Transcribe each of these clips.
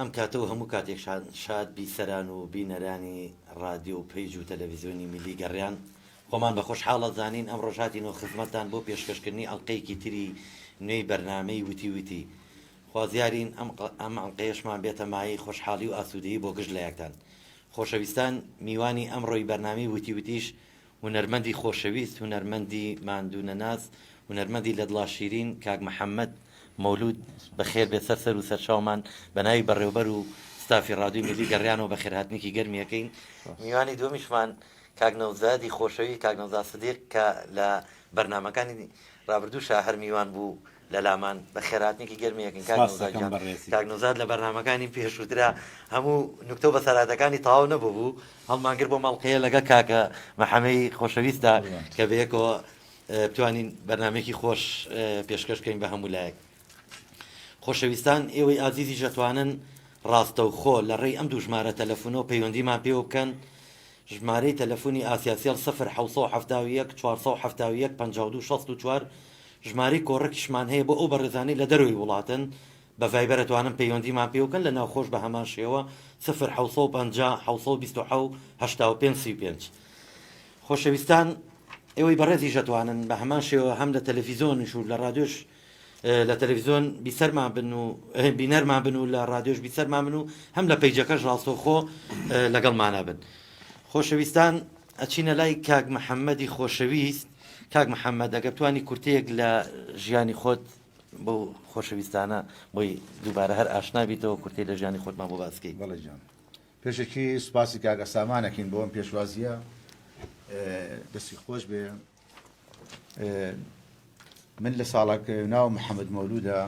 ئەم کاتەوە هەموو کاتێک شاد بیسەران و بینەرانی رادیۆ و پەیج و تەلەڤیزیۆنی میلی گەڕیان خۆمان بە خۆشحاڵە زانین ئەم ڕۆژاتینەوە خزمەتتان بۆ پێشکەشکردنی ئەڵلقەیەکی تری نوێی بەرنامەی وتی وتی خوازیارین ئەم ئەڵلقەیەشمان بێتە مای خۆشحاڵی و ئاسوودەیی بۆ گشت لە یەکتان. خۆشەویستان، میوانی ئەمڕۆی بەرنامەی وتی وتیش هونەرمەندی خۆشەویست، هونەرمەندی ماندوونەناس، هونەرمەندی لە دڵا شیرین کاک محەممەد مەولود بەخێر بێت سەر و سەرچاومان بە ناوی بەڕێوەبەر و ستافی ڕادیۆی میلی گەڕیانەوە بە خێرهاتنێکی گەرمیەکەین. میوانی دووەمیشمان کاک نەوزادی خۆشەوی، کاک نەوزاد سدیق کە لە بەرنامەکانی ڕابردووشە هەر میوان بوو لە لامان بە خێراتنێکی گەرمیەکەین. کاک نەوزاد لە بەرنامەکانی پێشووترا هەموو نوکتە و بەسەراتەکانی تەواو نەبوو بوو، هەڵمانگر بۆ مەڵقەیە لەگە کاکە محەمەی خۆشەویستە کە بەیەکەوە بتوانین بەرنامێکی خۆش پێشکەشکەین بە هەموو لایەک. خۆشەویستان، ئێوەی ئازیزی ژەتوانن ڕاستەوخۆ لە ڕێی ئەم دوو ژمارە تەلەفۆنەوە پەیوەندیمان پێ بکەن. ژمارەی تەلەفۆنی ئاسیاسیال 1970 471 52 64 ژمارەی کۆڕەکیشمان هەیە بۆ ئەو بەڕێزانەی لە دەروی وڵاتن بە ڤایبەر دەتوانن پەیوەندیمان پێ بکەن لە ناوخۆش بە هەمان شێوە 050 727 8535. خۆشەویستان، ئێوەی بەڕێزی ژەتوانن بە هەمان شێوە هەم لە تەلەڤیزۆنش و لە ڕادیۆش لە تەلەڤیزۆن بیسەرمان بن و بینەرمان بن و لە ڕادیۆش بیسەرمان بن و هەم لە پەیجەکەش ڕاستەوخۆ لەگەڵمانە بن. خۆشەویستان، ئەچینە لای کاک محەممەدی خۆشەویست. کاک محەممەد، ئەگە بتوانی کورتەیەک لە ژیانی خۆت بۆ خۆشەویستانە بۆی دووبارە هەر ئاشنابیتەوە کورتەی لە ژیانی خۆتمان بۆ باسکەی. بەڵێ جان، پێشێکی سوپاسی کاگە سامانەکەین بۆ ئەم پێشوازیە، دەستی خۆش بێ. من لە ساڵێک ناو محەممەد مەولودە،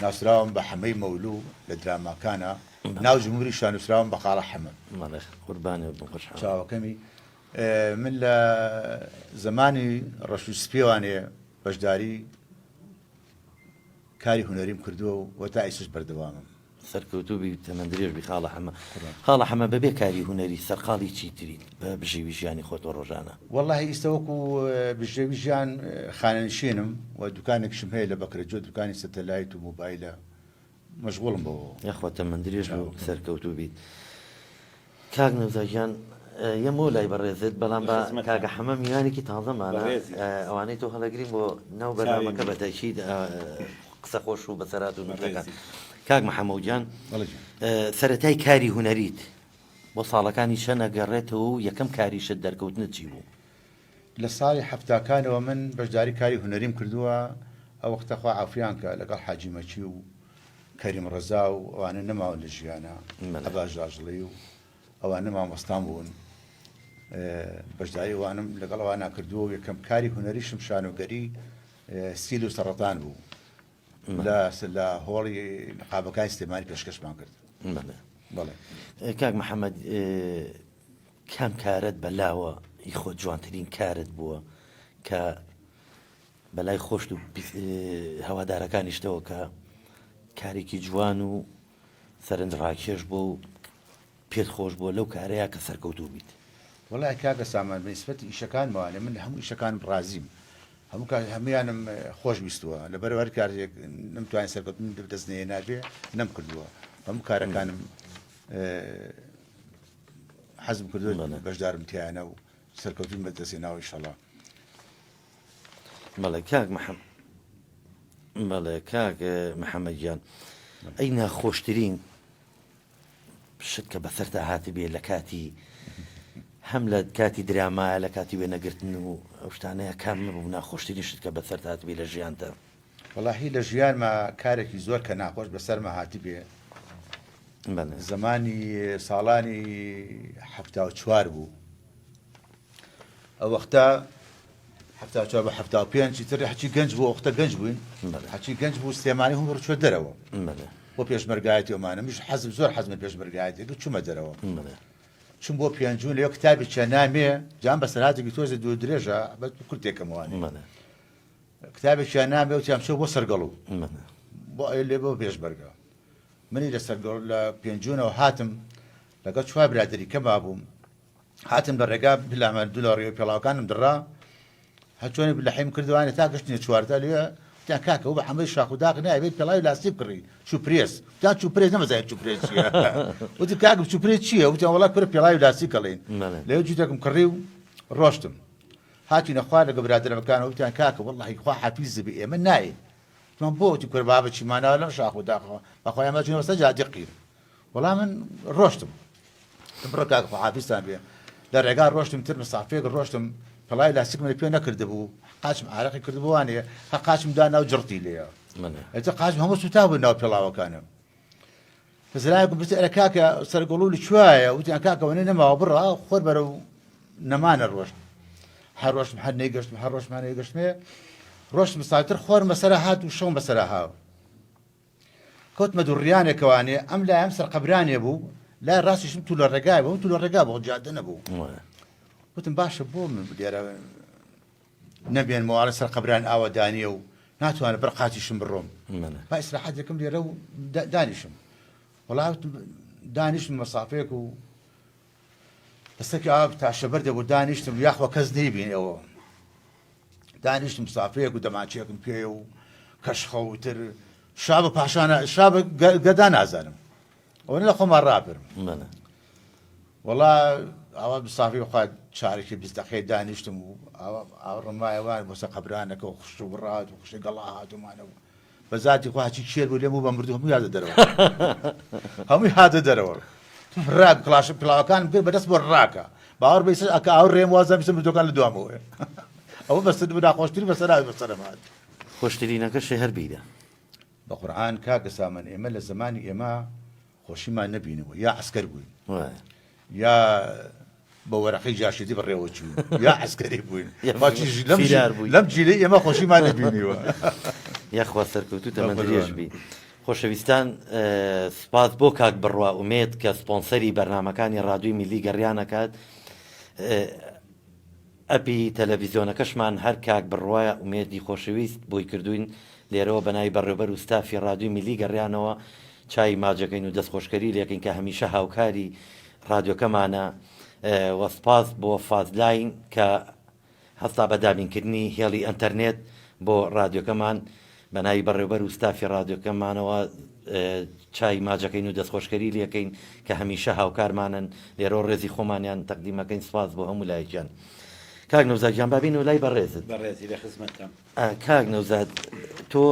ناسراوم بە حەمەی مەولوو لە دراماکانە، ناو جمهوری شانوسراوم بە قاڵە حەمە قوربانێ چاوەکەمی. من لە زمانی ڕەش و سپێوانێ بەشداری کاری هونەریم کردووە و وەتا ئیسش بەردەوامم. سەرکەوتوبی تەمەندرێژبی خاڵە حەمە. خاڵە حەمە بەبێ کاری هونەری سەرقاڵی چیتری بە بژێوی ژیانی خۆتۆ ڕۆژانە؟ وەڵاهی ئیستەوەکو بژێوی ژیان خانەنشینم و دوکانێکشم هەیە لە بەکرەجۆ، دوکانی سەتەلایت و مۆبایلە مەشغوڵم بەوە. یاخوا تەمەندرێژ و سەرکەوتوو بیت. کاک نەوزادیان، یەمۆ لای بەڕێزت، بەڵام بە کاگە حەمە میوانێکی تازەمانە ئەوانەی تۆ هەڵەگرین بۆ ناو بەرنامەکە بە تاکید قسە خۆش و بەسەرات و نوتەکان. کاک محەممەد جان، سەرەتای کاری هونەریت بۆ ساڵەکانی چەند ئەگەڕێتەوە و یەکەم کاریشت دەرکەوتنت چی بوو؟ لە ساڵی حەفتاکانەوە من بەشداری کاری هونەریم کردووە. ئەو وەختەخوا عافیان کە لەگەڵ حاجی مەچی و کەریم ڕەزا و ئەوانە نەماون لە ژیانە، ئەباژاژڵی و ئەوانە مامۆستان بوون. بەشداری وانم لەگەڵ ئەوانە کردووە و یەکەم کاری هونەریشم شانۆگەری سیل و سەرەتان بوو لە هۆڵی نقابەکانی سلێمانی پێشکەشمان کرد. بەڵێ کاک محەممەد، کام کارت بەلاوە خۆ جوانترین کارت بووە کە بەلای خۆشت و هەوادارەکانیشتەوە کە کارێکی جوان و سەرنج ڕاکێش بۆ و پێت خۆش بووە لەو کارەیە کە سەرکەوتوو بیت؟ وەڵای کاگە سامان بەنسبەتی ئیشەکان وانێ من هەموو ئیشەکانم ڕازیم، هەمویانم خۆش ویستووە، لەبەرەوەی کارێک نەمتوانین سەرکەوتن دەستنێ نابێ نەم کردووە. هەموو کارەکانم حەزم کردووە بەشدارم تیانە و سەرکەوتن بەدەستێناوە ئینشەڵڵا. بەڵێ کاک محەممەد گیان، ئەی ناخۆشترین شت کە بەسەرتا هاتی بێ لە کاتی هەم لە کاتی درامایە لە کاتی وێنەگرتن و ئەو شتانەیە کام نەبوو ناخۆشترین شت کە بەسەر هات بێ لە ژیانتە؟ وەڵاهی لە ژیانمە کارێکی زۆر کە ناخۆش بەسەرمە هاتی بێ زمانی ساڵانی 74 بوو. ئەو وەختە 74 بە 75 تر حچی گەنج بوو، وەختە گەنج بووین، حچی گەنج بوو سلێمانی هەموو ڕچوە دەرەوە بۆ پێشمەرگایەتی ئەمانە. میش حەزم زۆر حەزمە پێشمەرگایەتی چوومە دەرەوە، چون بۆ پێنجون لەوە کتابی چەنامێ جان بە سەراتێکی تۆزە دوو درێژە بە کورتێکەمەوانی کتابێکیان نامێ و تیام شەو بۆ سەرگەڵوو بۆ لێ بۆ پێشبەرگە. منی لە سەرگەڵ لە پێنجونەوە هاتم لەگەڵ چوار برادری کەما بووم، هاتم لە ڕێگا بلامە $2 پێڵاوەکانم دڕا هەچۆنی لەحیم کردوانێ تا گەشتنی چواردە لێ وتیان کاکە و بە حەمەی شاخ و داغ نایبێت پێڵاوی لاستیک کڕی چوپرێس تا چوپرێز نەمەزای چوپرێز چییە وتی کاکە چوپرێز چییە وتیان وڵا کورە پێڵاوی لاستیک کەڵێن لەوێ جووتێکم کڕی و ڕۆشتم هاتی نەخوا لەگە برادرەکان وتیان کاکە وەڵڵاهی خوا حەفیز بێ ئێمە نایێ من بۆ وتی کورە بابە چیمانەوە لەم شاخ و داغەوە بەخۆیان مەچینەوە سەر جادقیر وەڵام من ڕۆشتم بڕۆ کاکە خوا حەفیزتان بێ لە ڕێگا ڕۆشتم تر مسافێک ڕۆشتم پەڵای لاستیک من پێ نەکردبوو قاچم عارەقی کردبووانێ هە قاچم دا ناو جڕتی لێە ئەتە قاچم هەموو سوتا بوو ناو پێڵاوەکانم فزرایەکم پرسی ئەرە کاکە سەرگەڵولی کوایە وتیان کاکەوەنێ نەماوە بڕا خۆر بەرە و نەمانە ڕۆشت هەر ڕۆشتم هەر نەیگەشتم هەر ڕۆژمان نەیگەشتمێ ڕۆشتم ساتر خۆرم بەسەرا هات و شەوم بەسەرا هاو کەوتمە دوڕیانێکەوانێ ئەم لایم سەرقەبرانێ بوو لای ڕاستیشم تو لە ڕێگای بوو تو لە ڕێگا بۆ جادە نەبوو وتم باشە بۆ من لێرە نەبێن مواڵە سەرقەبران ئاوەدانیە و ناتوانە بەر قاچیشم بڕۆم با ئیسراحەتێکم لێرە و دانیشم وەڵا دانیشتم مەسافەیەک و دەستێکی ئاو تاشەبەر دەبوو دانیشتم یاخوا کەس نەیبینەوە دانیشتم مسافەیەک و دەماچێکم پێ و کەشخەوتر شابە پاشانە شابە گەدا نازانم ئەوە لە خۆمان ڕابرم وەڵا ئەوە مسافی بخوا چارێکی بیستەخێ دانیشتم و ڕمایەوان بۆ سەرقەبرانەکە و خوشت و ڕات و خوشی گەڵا هاتومانەوە بە ذاتی خوا هەچی شێر بوو لێم و بە مردوو هەمووی هاتە دەرەوە هەمووی هاتە دەرەوە ڕاک کڵاش پڵاوەکانم کرد بەدەست بۆ ڕاکە باوەڕ بە ئیسر ئەکە ئەو ڕێم وازە بیستم مردوەکان لە دوامەوە ئەوە بەستر بوو ناخۆشتری بەسەراوی بەسەرم هات خۆشترینەکەشی هەر بیرە بە قورئان کاکە سامان ئێمە لە زمانی ئێمە خۆشیمان نەبینەوە یا عەسکەر بووین یا بە وەرەقەی جاشێتی بەڕێوە چوین یا عەسکەری بووین لەم جیلەی ئێمە خۆشیمان نەبینیوە یاخوا سەرکەوتوو تەمە درێژ بی خۆشەویستان سپاس بۆ کاک بڕوا ئومێد کە سپۆنسەری بەرنامەکانی ڕادیۆی میلی گەڕیانەکات ئەپی تەلەڤیزیۆنەکەشمان هەر کاک بڕوایە ئومێدی خۆشەویست بۆی کردوین لێرەوە بەناوی بەڕێوەبەر و ستافی ڕادیۆی میلی گەڕیانەوە چای ماجەکەین و دەستخۆشکەری لێکین کە هەمیشە هاوکاری ڕادیۆکەمانە وەسپاس بۆ فازلاین کە هەستا بە دابینکردنی هێڵی ئەنتەرنێت بۆ ڕادیۆکەمان بەناوی بەڕێوەبەر و ستافی ڕادیۆکەمانەوە چای ماجەکەین و دەستخۆشکەری لێکەین کە هەمیشە هاوکارمانن لێرۆ ڕێزی خۆمانیان تەقدیمەکەین سپاس بۆ هەموو لایەکیان کاک نەوزاد گیان بابین و لای بەڕێزت بەڕێزی لە خزمەتم کاک نەوزاد تۆ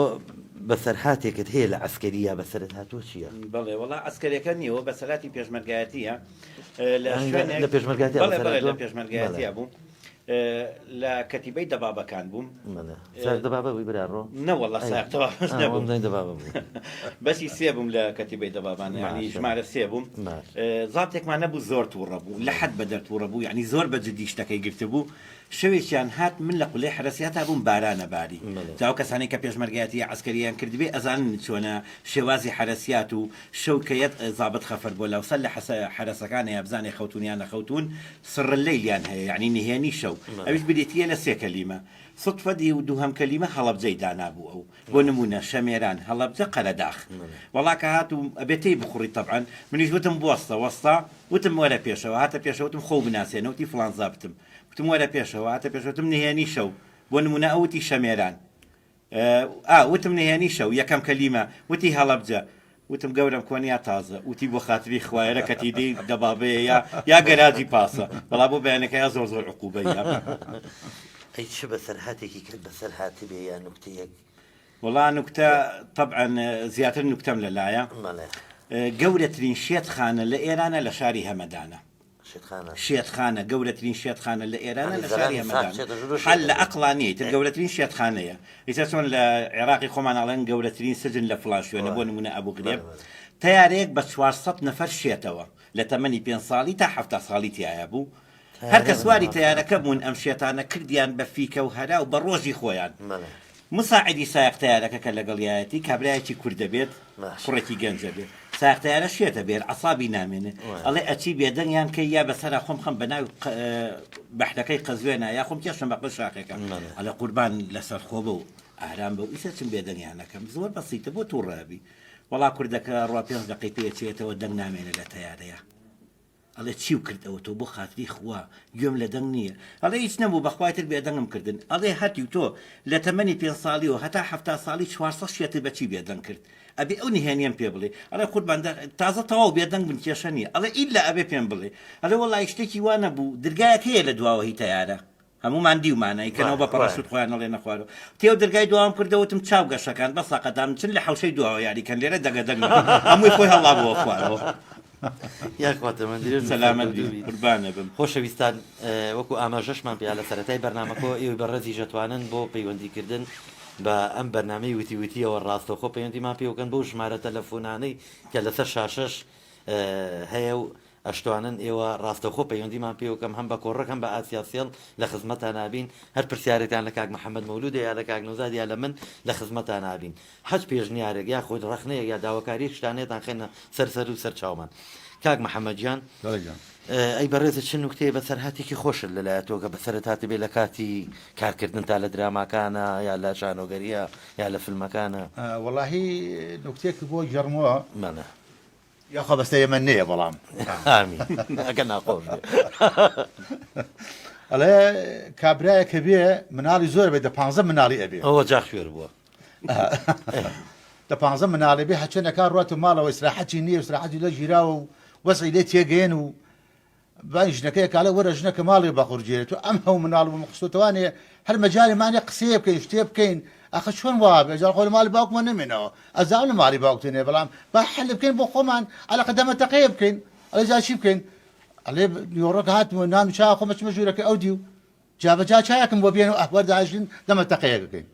بەسەرهاتێکت هەیە لە عەسکەریە بەسەرت هاتووە چییە؟ بەڵێ وەڵا عەسکەریەکە نیوە بەسەلاتی پێشمەرگایەتیە لە پێشمەرگایەتی لە پێشمەرگایەتیە بوو لە کەتیبەی دەبابەکان بووم دەبابەوەی برارڕۆ نەوەڵا ساقتەوە دەبابە بوو بەسی سێ بووم لە کەتیبەی دەبابان ینی ژمارە سێ بووم زاتێکمان نەبوو زۆر تووڕە بوو لە حەد بە دەرتووڕە بوو یعنی زۆر بە جدی شتەکەی گرتە بوو شەوێکیان هات من لە قولەی حرەسیاتا بووم بارانە باری جاو کەسانی کە پێشمەرگایەتی عەسکەریان کردبێ ئەزانن چۆنە شێوازی حرەسیات و شەوکەیەت زابط خەفەر بۆ لەوسەر لە حرەسەکانەیە بزانێ خەوتونیان نەخەوتون سڕلەیلیان هەیە یعنی نهێنی شەو ئەویش بدێتیە لە سێ کەلیمە سوتفەدی و دووهەم کەلیمە هەڵەبجەی دانابوو ئەو بۆ نمونە شەمێران هەڵەبجە قەرەداخ وەڵا کە هات و ئەبێتەی بخوڕی تەبعەن منیش وتم بوەستە وەستا وتم وەرە پێشەوە هاتە پێشەوە وتم خۆ بناسێنەوتی فڵان زابتم وتم وەرە پێشەوە هاتە پێشەوتم نهێنی شەو بۆ نمونە ئەوتی شەمێران وتم نهێنی شەو یەکەم کەلیمە وتی هەڵەبجە وتم گەورم کۆنیا تازە وتی بۆ خاتری خوایەرە کەتیدەی دەبابەیە یا گەراجی پاسە بەڵا بۆ بەیانەکە یا زۆر زۆر عقوبەیە ئەی چ بەسەرهاتێکی کرد بەسەرهاتی بێ یا نوکتەیەک وەڵا نوکتە طبعا زیاتر نوکتەم لەلایە گەورەترین شێتخانە لە ئێرانە لە شاری هەمەدانە شێتخانە گەورەترین شێتخانە لە ئێرانە لە شاری هەمەدان حل لە ئەقلانیت گەورەترین شێتخانەیە ئیتر چۆن لە عێراقی خۆمان ئەڵێن گەورەترین سجن لە فڵان شوێنە بۆ نمونە ئەبوو غرێب تەیارەیەک بە 400 نەفەر شێتەوە لە تەمەنی 5 ساڵی تا 7 ساڵی تایە بوو هەر کە سواری تەیارەکە بوون ئەم شێتانە کردیان بە فیکە و هەرا و بە ڕۆژی خۆیان مساعدی سایق تەیارەکە کە لەگەڵیایەتی کابرایەکی کوردە بێت کوڕێکی گەنجە بێت سایق تەیارە شێتە بێر عەسابی نامێنێ ئەڵێ ئەچی بێدەنگیان کە یا بەسەرا خۆم خەم بە ناوی بەحرەکەی قەزوێنە یا خۆم کێشم بە شاخێکە ئەڵێ قوربان لەسەر خۆ بە و ئارام بە و ئیسە چم بێدەنگیانەکەم زۆر بەسیتە بۆ تووڕابی وەڵا کوردەکە ڕوا 5 دقەی پێچێتەوە دەنگ نامێنێ لە تەیارەیە ئەڵێ چی و کردەوە تۆ بۆ خاتری خوا گوێم لە دەنگ نییە ئەڵێ هیچ نەبوو بەخواتر بێدەنگم کردن ئەڵێ هەتی تۆ لە تەمەنی 5 ساڵیەوە هەتا 7 ساڵی 400 شێتر بەچی بێدەنگ کرد ئەبێ ئەو نهێنیم پێ بڵێ ئەڵێ قوربان تازە تەواو بێدەنگ بن کێشە نییە ئەڵێ ئیلا ئەبێ پێم بڵێ ئەڵێ وەڵای شتێکی وا نەبوو دەرگایەک هەیە لە دواوە هی تەیارە هەمومان دیومانای کەنەوە بە پەڕەشت خۆیان ئەڵێ نەخوارەوە تێو دەرگای دوام کردەوەتم چاو گەشەکان بە ساقەدام چن لە حەوشەی دواوە یاریکەن لێرە دەگەدەنگ هەمووی خۆی هەڵا بۆ خوارەوە یاخواتەمەندی سەلامەت قوربانە بم خۆشەویستان وەکو ئاماژەشمان پێیا لە سەرەتای بەرنامەکە ئێوەی بەڕێزی ژەتوانن بۆ پەیوەندیکردن بە ئەم بەرنامەی وتیوتیەوە ڕاستەوخۆ پەیوەندیمان پێوەکەن بۆ ژمارە تەلەفۆنانەی کە لەسەر شاشەش هەیە و ئەشتوانن ئێوە ڕاستەوخۆ پەیوەندیمان پێوەکەم هەم بە کۆڕەکەم بە ئاسیاسیڵ لە خزمەتان نابین هەر پرسیارێتان لە کاک محەممەد مەولود یا لە کاک نوزاد یا لە من لە خزمەتان نابین حەج پێشنیارێک یا خۆی ڕخنەیە یا داواکاری شتانێتان خێنە سەر و سەر چاومان کاک محەممەد گیان ئەی بەڕێزە چ نوکتەیە بەسەر هاتێکی خۆشت لەلایەتۆگە بەسەرت هاتە بێ لە کاتی کارکردن تا لە دراماکانە یا لە شانۆگەریە یا لە فیلمەکانە وەڵاهی نوکتێکی بۆ گەڕمەوە منە یاخوا بەستەیە من نەیە بەڵام ئامی ئەگە ناخۆش ئەڵێ کابرایە کە بێ مناڵی زۆر بێت 15 مناڵی ئەبێ ئەوە جا خوێر بووە 15 مناڵی بێ حچێنەکان ڕاتە ماڵەوە ئیسراحەتی نییە ئیسراحەتی لە ژیراوە و وەسعی لێ تێگەێن و بای ژنەکەی کاڵە وەرە ژنەکە ماڵی بەخورجێت و ئەم هەو مناڵ و مەخصوتوانێ هەر مەجاریمانێ قسەیە بکەین شتێ بکەین ئەخە چۆن وابێ جار خۆی ماڵی باوکمە نمێنەوە ئەزانم لە ماڵی باوکتێنێ بەڵام با حەل بکەین بۆ خۆمان ئەلەقە دەمەتەقەیە بکەین ئەڵێ جا چی بکەین ئەڵێ نیۆڕەکە هاتمەوە نامی چا خۆمە چمە ژوورەکە ئەو دی و جابەجا چایەکم بۆ بێن و ئەحوەرداژین دەمەتەقەیە بکەین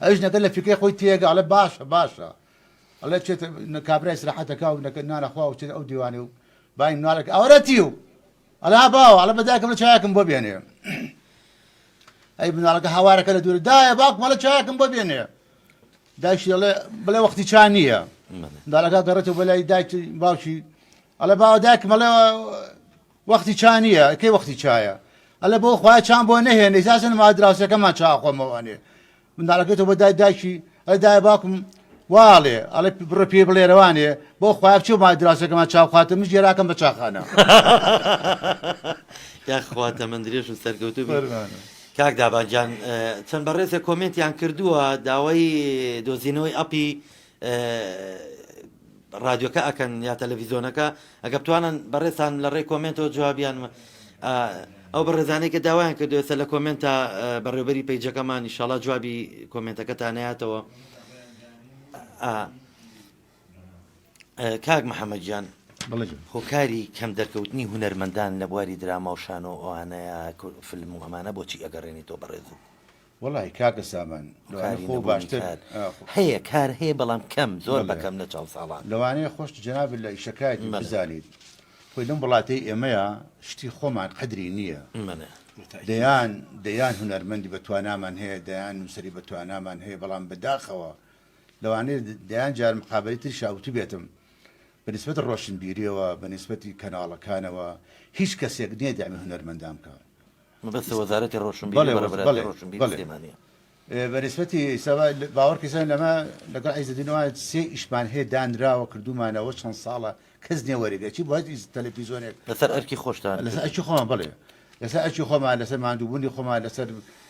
ئەوش نەکە لە فکرەی خۆی تێگە ئەڵێ باشە ئەڵێ چێت کابرای ئیسراحەتەکە و نانەخوا و چێت ئەو دیوانێ و باین نالێک ئەوەتی و ئەلا باوە ئەڵە بەداکەم لە چایەکم بۆ بێنێ ئەی بناڵەکە هاوارەکە لە دوور دایە باوک مەڵە چایەکم بۆ بێنێ دایشی ئەڵێ بڵێ وەختی چا نییە داڵەکە گەڕێتەوە بەلای دایکی باوکی ئەڵێ باوە دایکم ئەڵێ وەختی چا نییە کەی وەختی چایە ئەلێ بۆ خوای چان بۆ نەهێنێ ئیساسن مادراوسەکەمان چاخۆمەوانێ منداڵەکەیتەوە بە دای دایکی ئەلێ دایە باوکم واڵێ ئەڵێ بڕە پێ بڵێرەوانێ بۆ خوای بچێ مادراوسەکەمان چاوخاتە من ژێراکەم بە چاخانە یاخواتە من درێژ و سەرکەوتوبی کاک دابانجان چەند بەڕێزە کۆمنتیان کردووە داوای دۆزینەوەی ئەپی رادیۆکە ئەکەن یا تەلەڤیزۆنەکە ئەگە بتوانن بەڕێستان لە ڕێی کۆمنتەوە جوابیان ئەو بەڕێزانەی کە داوایان کردوێتە لە کۆمنتە بەڕێوبەری پیجەکەمان ئینشاڵڵا جوابی کۆمنتەکەتان هەیەتەوە کاک محەممەد گیان هۆکاری کەم دەرکەوتنی هونەرمەندان لە بواری دراما و شان و ئەوانەیە فیلم و ئەمانە بۆچی ئەگەڕێنی تۆ بەڕێز و وڵی کاکە سامان خۆ باشتر هەیە کار هەیە بەڵام کەم زۆر بەکەم لە چاو ساڵان لەوانەیە خۆش جناب لە ئیشەکایت بزانیت خۆی لەم وڵاتی ئێمەیە شتی خۆمان قدری نییە دەیان هونەرمەندی بەتوانامان هەیە دەیان نووسری بەتوانامان هەیە بەڵام بەداخەوە لەوانەیە دەیان جار مقابلی تر شاوتی بێتم بەنسبەت ڕۆشنبیریەوە بەنسبەتی کەناڵەکانەوە هیچ کەسێک نییە دامی هونەرمەندام کە بەس وەزارەتی ڕۆشنبیری بەنسبەتی باوەڕکەسان لەمە لەگەڵ عیزەدینەوە سێ ئیشمان هەیە دانراوە کردومانەوە چەند ساڵە کەس نییە وەرەگەچی بۆ تەلەڤیزۆنێک لەسەر ئەرکی خۆشتان لەسەر ئەرکی خۆمان بڵێ لەسەر ئەرکی خۆمان لەسەر ماندووبوونی خۆمان لەسەر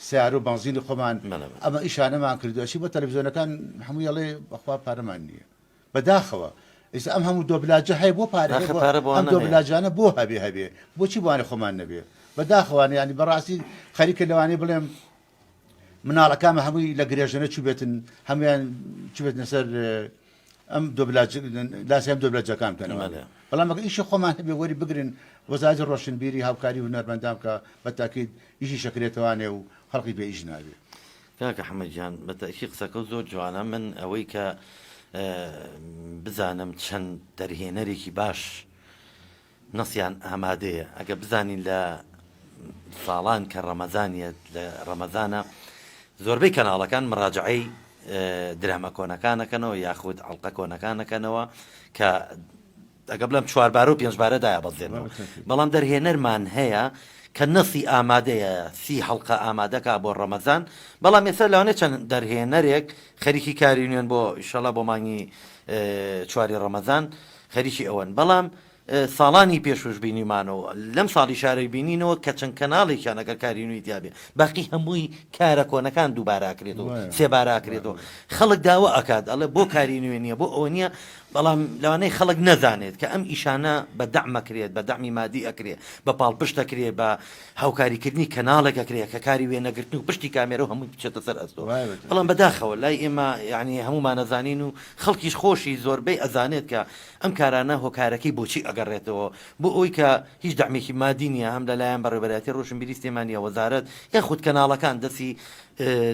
سیارە و بەنزینی خۆمان ئەمە ئیشانەمان کردوەچی بۆ تەلەڤیزۆنەکان هەمووی ئەڵێ بەخوا پارەمان نییە بەداخەوە ئێستا ئەم هەموو دۆبلاجە هەیە بۆ پارە ئەم دۆبلاجانە بۆ هەبێ بۆچی بوانێ خۆمان نەبێ بەداخەوانە ینی بەڕاستی خەریکە لەوانەیە بڵێم مناڵەکانمە هەمووی لە گرێژەنە چوبێتن هەمویان چوبێت لەسەر ئەم لاسیام دۆبلاجەکان بکەنەوە بەڵام ئەگەر ئیشی خۆمان هەبێ وەری بگرن وەزارەتی ڕۆشنبیری هاوکاری هونەرمەندان کە بەتاکید ئیشی شەکرێتەوانێ و خەڵقی بێ ئیش نابێ کاکە حەمەد گیان بەتاکید قسەکە زۆر جوانە من ئەوەی کە بزانم چەند دەرهێنەرێکی باش نەسیان ئامادەیە ئەگە بزانین لە ساڵان کە ڕەمەزانیەت لە ڕەمەزانە زۆربەی کەناڵەکان مراجعەی درامە کۆنەکانەکەنەوە یاخود ئەڵقە کۆنەکانەکەنەوە کە ئەگە بڵم چواربارە و پێنجبارەدایە بەزێنەوە بەڵام دەرهێنەرمان هەیە کە نەسی ئامادەیە سی هەڵقە ئامادەکە بۆ ڕەمەزان بەڵام ئێستا لەوانەیە چەند دەرهێنەرێک خەریکی کاری نوێن بۆ ئیشەڵا بۆ مانگی چواری ڕەمەزان خەریکی ئەوەن بەڵام ساڵانی پێشوش بینیمانەوە لەم ساڵی شارەی بینینەوە کە چەند کەناڵێکیان ئەگەر کاری نوێی دیابێ باقی هەمووی کارە کۆنەکان دووباراکرێتەوە سێباراکرێتەوە خەڵک داوە ئەکات ئەڵێ بۆ کاری نوێ نییە بۆ ئەوە نییە بەڵام لەوانەیە خەڵک نەزانێت کە ئەم ئیشانە بە دەعمەکرێت بە دەعمی مادی ئەکرێت بە پاڵپشتەکرێت بە هاوکاریکردنی کەناڵێک ئەکرێت کە کاری وێنەگرتن و پشتی کامێرە و هەمووی بچێتە سەر ئەستۆ بەڵام بەداخەوە لای ئێمە یعنی هەمومان نەزانین و خەڵکیش خۆشی زۆربەی ئەزانێت کە ئەم کارانە هۆکارەکەی بۆچی ئەگەڕێتەوە بۆ ئەوی کە هیچ دەعمێکی مادی نییە هەم لەلایەن بەڕێوەبەرەتی ڕۆشنبیری سلێمانیە وەزارەت یاخود کەناڵەکان دەستی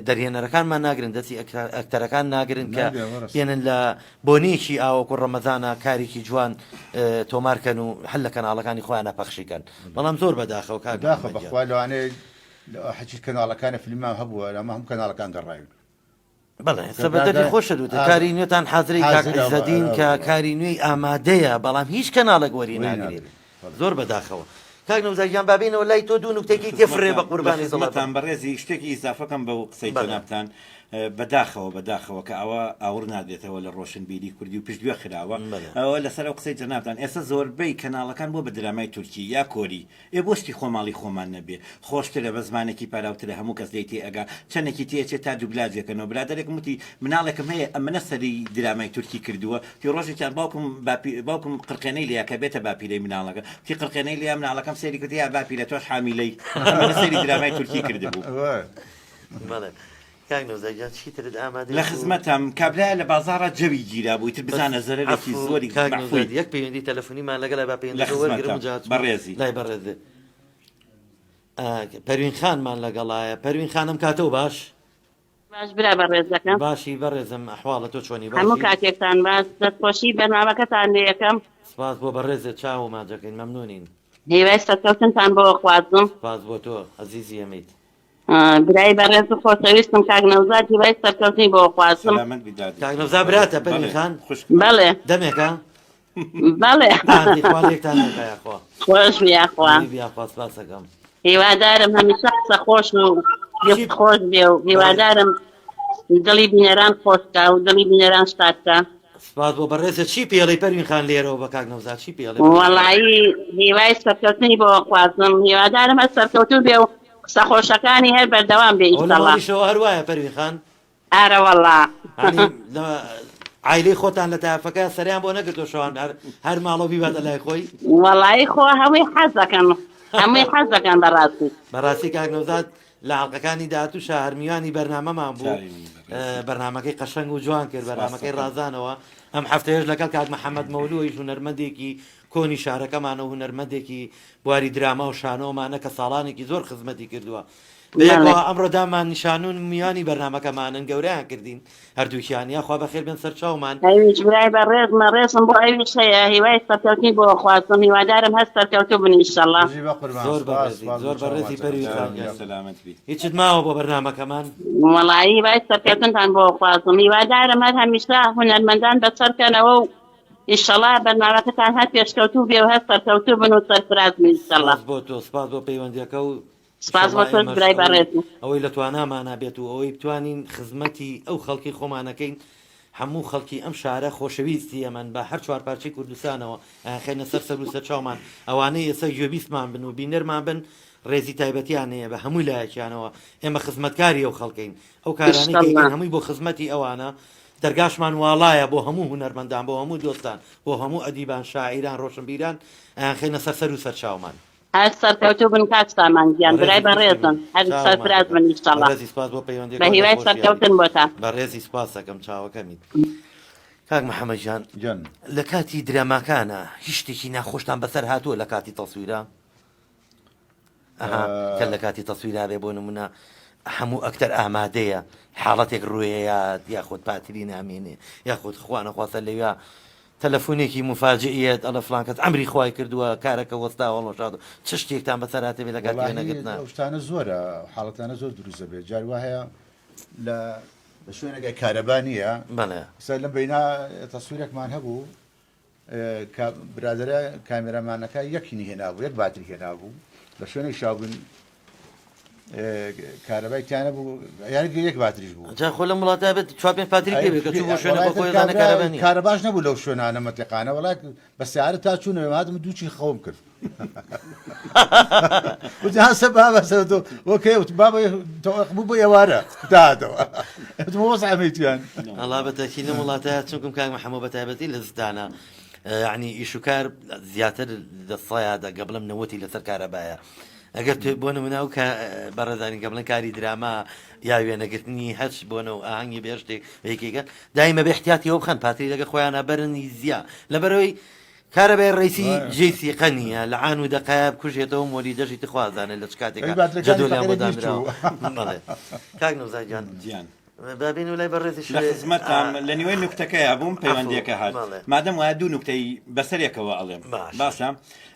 دەرهێنەرەکانمان ناگرن دەستی ئەکتەرەکان ناگرن کە بێنن لە بۆنێکی ئاوەکو ڕەمەزانە کارێکی جوان تۆمارکەن و هەل لە کەناڵەکانی خۆیان نەپەخشیکەن بەڵام زۆر بەداخەوە داخە بەخوا لەوانەیە حەچی کەناڵەکانە فیلمان هەبووە لەمە هەم کەناڵەکان گەڕاون بەڵێ سەبەتی خۆشە دوتە کاری نوێتان حازری کاکزەدین کە کاری نوێی ئامادەیە بەڵام هیچ کەناڵێک وەری ناگرێت زۆر بەداخەوە کاک نەوزاریان بابینەوە لای تۆ دوو نوکتێکی تێفرێ بە قوربانی دڵتان بەڕێزی شتێکی ئیزافەکەم بە قسەی جەنابتان بەداخەوە کە ئەوە ئاور نادێتەوە لە ڕۆشنبیری کوردی و پشتگوێ خراوە ئەوە لەسەر ئەو قسەی جەنابتان ئێستا زۆربەی کەناڵەکان بۆ بە درامای تورکی یا کۆری بۆشتی خۆماڵی خۆمان نەبێ خۆشترە بە زمانێکی پاراوترە هەموو کەس دەیتێ ئەگا چەندێکی تێچێت تا دوبلاجێکەنەوە برادێکم وتی مناڵێکم هەیە ئەمەە سەری درامای تورکی کردووە تی ڕۆژێکیان باوکم قرقێنەی لیا کە بێتە باپیرەی مناڵەکە تی قرقێنەی لیا مناڵەکەم سێری کردی یا باپیرە تۆش حامیلەی سەری درامای تورکی کردبوو لە خزمەتم کابرا لە بازارە جەوی گیرا بووی تر بزانە زەرێکی زۆری یەک پەیوەندی تەلەفۆنیمان لەگەڵ با بەڕێزی لای بەڕێزێ پەروین خانمان لەگەڵایە پەروین خانم کاتەوە باش برا بەڕێز دەکەم باشی بەڕێزم ئەحواڵە تۆ چۆنی هەموو کاتێکتان باش دەستخۆشی بەرنامەکەتان لێ یەکەم سپاس بۆ بەڕێزێت چاو ماجەکەین مەمنونین هیوای سەرکەوتنتان بۆ خوازم سپاس بۆ تۆ عەزیزی ئەمەیت برای بەڕێز و خۆشەویستم کاک نەوزاد هیوای سەرکەوتنی بۆ خوازم کاک نەوزاد براتە پەروین خان بەڵێ دەمێکە بەڵێ خوالێکتان نەکایەخوا خۆش بیاخوا بیاخوا سپاس دەکەم هیوادارم هەمیشە قسە خۆش و گفت خۆش بێ و هیوادارم دڵی بینەران خۆشکا و دڵی بینەران شتاتکە سپاس بۆ بەڕێزە چی پێڵی پەروین خان لێرەوە بە کاک نەوزاد چی پێڵێ وەڵایی هیوای سەرکەوتنی بۆ خوازم هیوادارم هەر سەرکەوتوو بێ و قسە خۆشەکانی هەر بەردەوام بێ ئینشەڵڵا ئەوەڵیشەوە هەروایە پەروین خان ئارە وەڵڵا عیلەی خۆتان لە تافەکە سەریان بۆ نەکردو شەوان هەر ماڵەوە بیباتە لای خۆی وەڵایی خۆ هەمووی حەز دەکەن هەمووی حەز دەکەن بەڕاستی بەڕاستی کاک نەوزاد لە حەڵقەکانی داهاتووشە هەرمیوانی بەرنامەمان بوو بەرنامەکەی قەشەنگ و جوان کرد بەرنامەکەی ڕازانەوە ئەم هەفتەیەش لەگەڵ کاک محەممەد مەولووی هونەرمەندێکی کۆنی شارەکەمانە و هونەرمەندێکی بواری دراما و شانۆمانە کە ساڵانێکی زۆر خزمەتی کردووە ئەمڕۆ دامان نیشانون میوانی بەرنامەکەمانن گەوریان کردین هەردووکیان یاخوا بەخێر بن سەرچاومان ئەویش برای بەڕێز مەڕێزم بۆ ئەویش هەیە هیوای سەرکەوتنی بۆ خوازم هیوادارم هەست سەرکەوتوو بن ئینشەڵڵا زۆر بەڕێزی پەروین خان هیچت ماوە بۆ بەرنامەکەمان وەڵایی هیوای سەرکەوتنتان بۆ خوازم هیوادارم هەر هەمیشە هونەرمەندان بەسەرکەنەوە و ئینشەڵڵا بەرنامەکەتان هەر پێشکەوتوو بێ و هەر سەرکەوتوو بن و سەرفراز بن ئینشەڵڵا بۆ تۆ سپاس بۆ پەیوەندیەکە و سپاس بۆ تۆش برای بەڕێز ئەوەی لە توانامانە بێت و ئەوەی بتوانین خزمەتی ئەو خەڵکی خۆمانەکەین هەموو خەڵکی ئەم شارە خۆشەویستی ئەمەن بە هەر چوارپارچەی کوردستانەوە خێنە سەر و سەر چاومان ئەوانەی ئێستا گوێبیستمان بن و بینەرمان بن ڕێزی تایبەتیانەیە بە هەمووی لایەکیانەوە ئێمە خزمەتکاری ئەو خەڵکەین ئەو کارانەی هەمووی بۆ خزمەتی ئەوانە دەرگاشمان واڵایە بۆ هەموو هونەرمەندان بۆ هەموو دۆستان بۆ هەموو ئەدیبان شاعیران ڕۆشنبیران خێنە سەر و سەر چاومان هەر سەرکەوتوو بن کاکسامان گیان برای بەڕێزن هەر سەرفراز بن ئینشەڵڵا بە هیوای سەرکەوتن بۆتان بە ڕێزی سپاس دەکەم چاوەکەمیت کاک محەممەد جان لە کاتی دراماکانە هیچ شتێکی ناخۆشتان بەسەر هاتووە لە کاتی تەسویرە کە لە کاتی تەسویرا بێ بۆ نمونە هەموو ئەکتەر ئامادەیە حاڵەتێک ڕوێیات یاخود پاتری نامێنێ یاخود خوانەخواسە لەوێ تەلەفۆنێکی مفاجئیت ئەلە فلان کەس ئەمری خوای کردووە کارەکە وەستاوە ڕۆژات چ شتێکتان بەسەراتێ بێ لە کاتی نەگرتنا شتانە زۆرە حاڵەتانە زۆر دروستە بێت جار وایە لە شوێنەکە کارەبانیە بەڵێ لەم بەینا تەسویرێکمان هەبوو برادرە کامێرەمانەکە یەکینی هێنابوو یەک باتری هێنابوو لە شوێنەی شاوبن کارەبای تیانە بوو یانگە یەک باتریش بوو جا خۆ لە وڵاتە بێت 4 پاتری پێ کە چوو بۆ شوێنە بە خۆی زانە کارەبانی کارە باش نەبوو لەو شوێنانە مەتیقانە وڵات بە سیارە تا چوونەوە هاتم دووچی خەوم کرد وتی هەسە بابەسە وەکەی وت بابە بوو بۆ ئێوارە دادەوە وەس ئەمەیتیان ئەڵا بەتەکی لە وڵاتە چونکم کاک محەممەد بەتایبەتی لە زستانە ینی ئیشوکار زیاتر دەسڵایە دەگە بڵم نەوەتی لەسەر کارەبایە ئەگەر بۆ نمونە و بەڕێزانی گەبڵن کاری دراما یا وێنەگرتنی هەچ بۆنەوە ئاهەنگی بێ شتێک یەکێکە دایمە بە احتیاتی ئەو بخەن پاتری لەگە خۆیانە بەرنی زیە لەبەرەوەی کارەبای ڕیسی جێسی قەنیە لە عان و دەقایب کوژێتەوە مۆلی دەژی تخوازانە لە چ کاتێکە جەدۆلیان بۆ دانراوە کاک نەوزای گیان بابین و لای بەڕێزی لە خزمەتتان لە نیوەی نوکتەکەیە بووم پەیوەندیەکە هات مادەم وایە دوو نوکتەی بەسەرێکەوە ئەڵێم باشە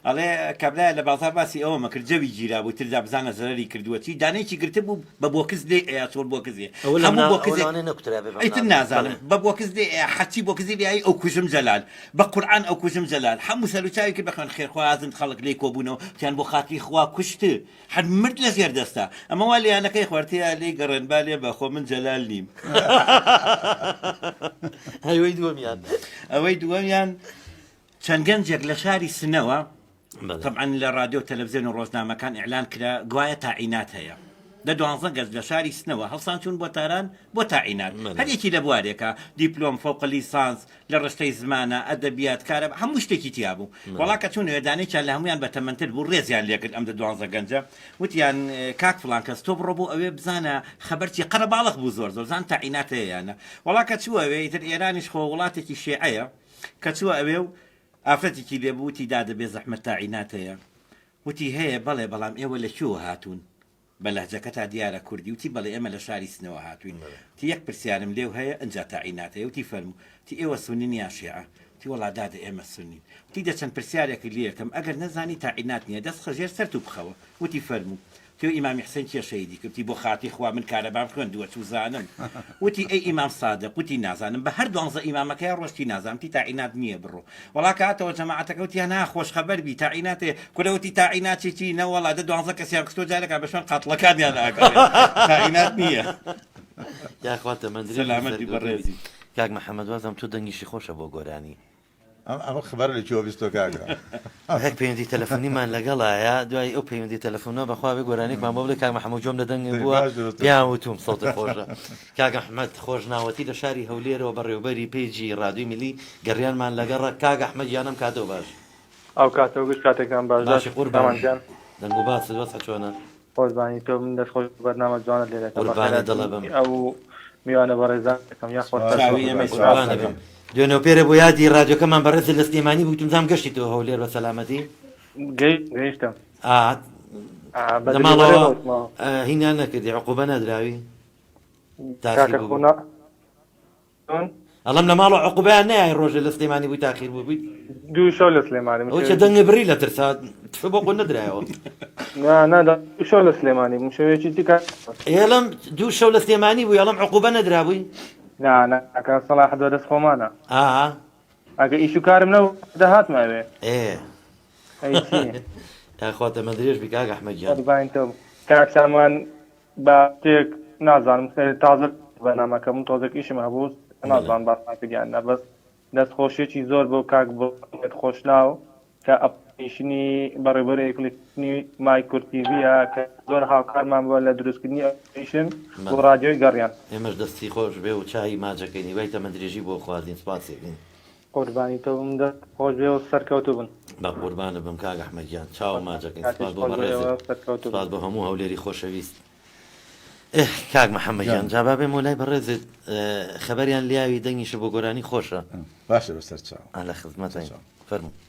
ئەڵێ کابرایە لە بازار باسی ئەوە مەکرد جەوی گیرا بوو تردا بزانە زەرری کردووەتی دانەیەکی گرتە بوو بە بۆکس دێ ئەیا چۆر بۆکزێ ئەیتر نازانم بە بۆکس دێ حەچی بۆکزی لای ئەو کوژم جەلال بە قورئان ئەو کوژم جەلال هەموو سەرچاوی کرد بەخوێن خێرخوازن خەڵک لێ کۆبوونەوە تیان بۆ خاتری خوا کوشتە هەر مرد لە زێر دەستا ئەمە وا لیانەکەی خوارتەیە لێ گەڕێن با لێ بەخۆ من جەلال نیم ئەوەی دووەمیان چەند گەنجێک لە شاری سنەوە طبعا لە رادیۆ تەلەڤیزیۆن و ڕۆژنامەکان ئیعلان کرا گوایە تاعینات هەیە لە 12 گەز لە شاری سنەوە هەڵسان چوون بۆ تاران بۆ تاعینات هەرێکی لە بوارێکە دیپلۆم فەوق لیسانس لە ڕشتەی زمانە ئەدەبیات کارە هەموو شتێکی تیا بوو وەڵا کە چوون وێدانێکیان لە هەمویان بە تەمەنتر بوو ڕێزیان لێکرد ئەم 12 گەنجە وتیان کاک فڵان کەس تۆ بڕۆ بۆ ئەوێ بزانە خەبەرچی قەرە باڵق بوو زۆر زۆر زان تاعینات هەیەیانە وەڵا کە چووە ئەوێ ئیتر ئێرانیش خۆ وڵاتێکی شیعەیە کە چووە ئەوێ و ئافرەتێکی لێبوو وتی دا دەبێ زەحمەت تاعینات هەیە وتی هەیە بەڵێ بەڵام ئێوە لە کوێوە هاتوون بە لەهجەکە تا دیارە کوردی وتی بەڵێ ئێمە لە شاری سنەوە هاتوین تی یەک پرسیارم لێو هەیە ئەنجا تاعینات هەیە وتی فەرموو تی ئێوە سونین یا شیعە تی وەڵا دادە ئێمە سونین وتی دەچەند پرسیارێکی لێکم ئەگەر نەزانی تاعینات نییە دەست خەژێر سەر و بخەوە وتی فەرموو تۆ ئیمامی حسین چێ شەیدی کردی بۆ خاتی خوا من کارەبام خوێندووە چوو زانم وتی ئەی ئیمام سادق وتی نازانم بە هەر 12 ئیمامەکەی ڕۆشتی نازانم تی تاعینات نییە بڕۆ وەڵا کاتەوە جەماعەتەکە وتیان ناخۆش خەبەر بی تاعیناتێ کورەوتی تاعیناتێکی نەوەڵا دە 12 کەسیان کستۆ جارێکا بە شوێن قاتڵەکانیان ئاکات تاعینات نییە یاخواتە من سەلامەتی بەڕێزی کاک محەممەد وازم تۆ دەنگیشی خۆشە بۆ گۆرانی ئەمە خبر لە چۆ بیستۆ کاکە هەک پەیوەندی تەلەفۆنیمان لەگەڵایە دوای ئەو پەیوەندی تەلەفۆنەوە بەخوا بێ گۆرانێکمان بۆ بڵێ کاک محەممەد جۆم لە دەنگ بووە پیان وتوم سەوتە خۆشە کاک ئەحمەد خۆشناوەتی لە شاری هەولێرەوە بەڕێوەبەری پێیجی ڕادیۆی میلی گەڕیانمان لەگەڕە کاک ئەحمەد گیانم کاتەوە باش ئەو کاتەوە گشت کاتێکان باشی قوربانیان دەنگ و باست وەسە چۆنە خۆزبانی تۆ من دەستخۆش بەرنامە جوانە لێرە قوربانە دڵە بم ئەو میوانە بەڕێزان دەکەم یا دوێنەوە پێرە بۆ یادی رادیۆکەمان بەڕێز لە سلێمانی بووتم زام گەشتی تۆ هەولێر بە سەلامەتی گەیشتم لە ماڵەوە هینیان نەکردی عقوبە نەدراوی ئەڵەم لە ماڵە عقوبەیان نایە ڕۆژە لە سلێمانی بووی تاخیر بوو بوویت دوو شەو لە سلێمانی ئەوچە دەنگە بڕی لە ترسات تفە بۆ قۆ نەدرایەوە دوو شەو لە سلێمانی مشەوەیەکی دیکە ئێڵم دوو شەو لە سلێمانی بووی ئەڵەم عقوبە نەدرابووی ناکە سەڵاح دۆ دەست خۆمانە ئەگە ئیش و کارم نەو دەهاتمەوێ یاخواتە مەدرێژ بی کاک ئەحمەد گیان تۆ کاک سامان بە شتێک نازانم تازە بەنامەکە من تۆزێک ئیشم هەبوو نازان باسناکەگیانە بەس دەستخۆشیێکی زۆر بۆ کاک بۆ خۆشناو کە ئەپیشنی بەڕێبەری کلیکنی مای کورتیڤە کە زۆر هاوکارمان بووە لە دروستکردنی ئەپیشن بۆ رادیۆی گەڕیان ئێمەش دەستی خۆش بێ و چای ماجەکەینی وای تەمەندرێژی بۆ خوازین سپاسێکین قوربانی تۆ من دەست خۆش بێ و سەرکەوتو بن بە قوربانە بم کاک ئەحمەد گیان چاو ماجەکەین سپاس بۆ بەڕێز سپاس بۆ هەموو هەولێری خۆشەویست کاک محەممەد گیان جا با بێم و لای بەڕێزت خەبەریان لیاوی دەنگیشە بۆ گۆرانی خۆشە باشە بەسەر چاو لە خزمەتە فەرموو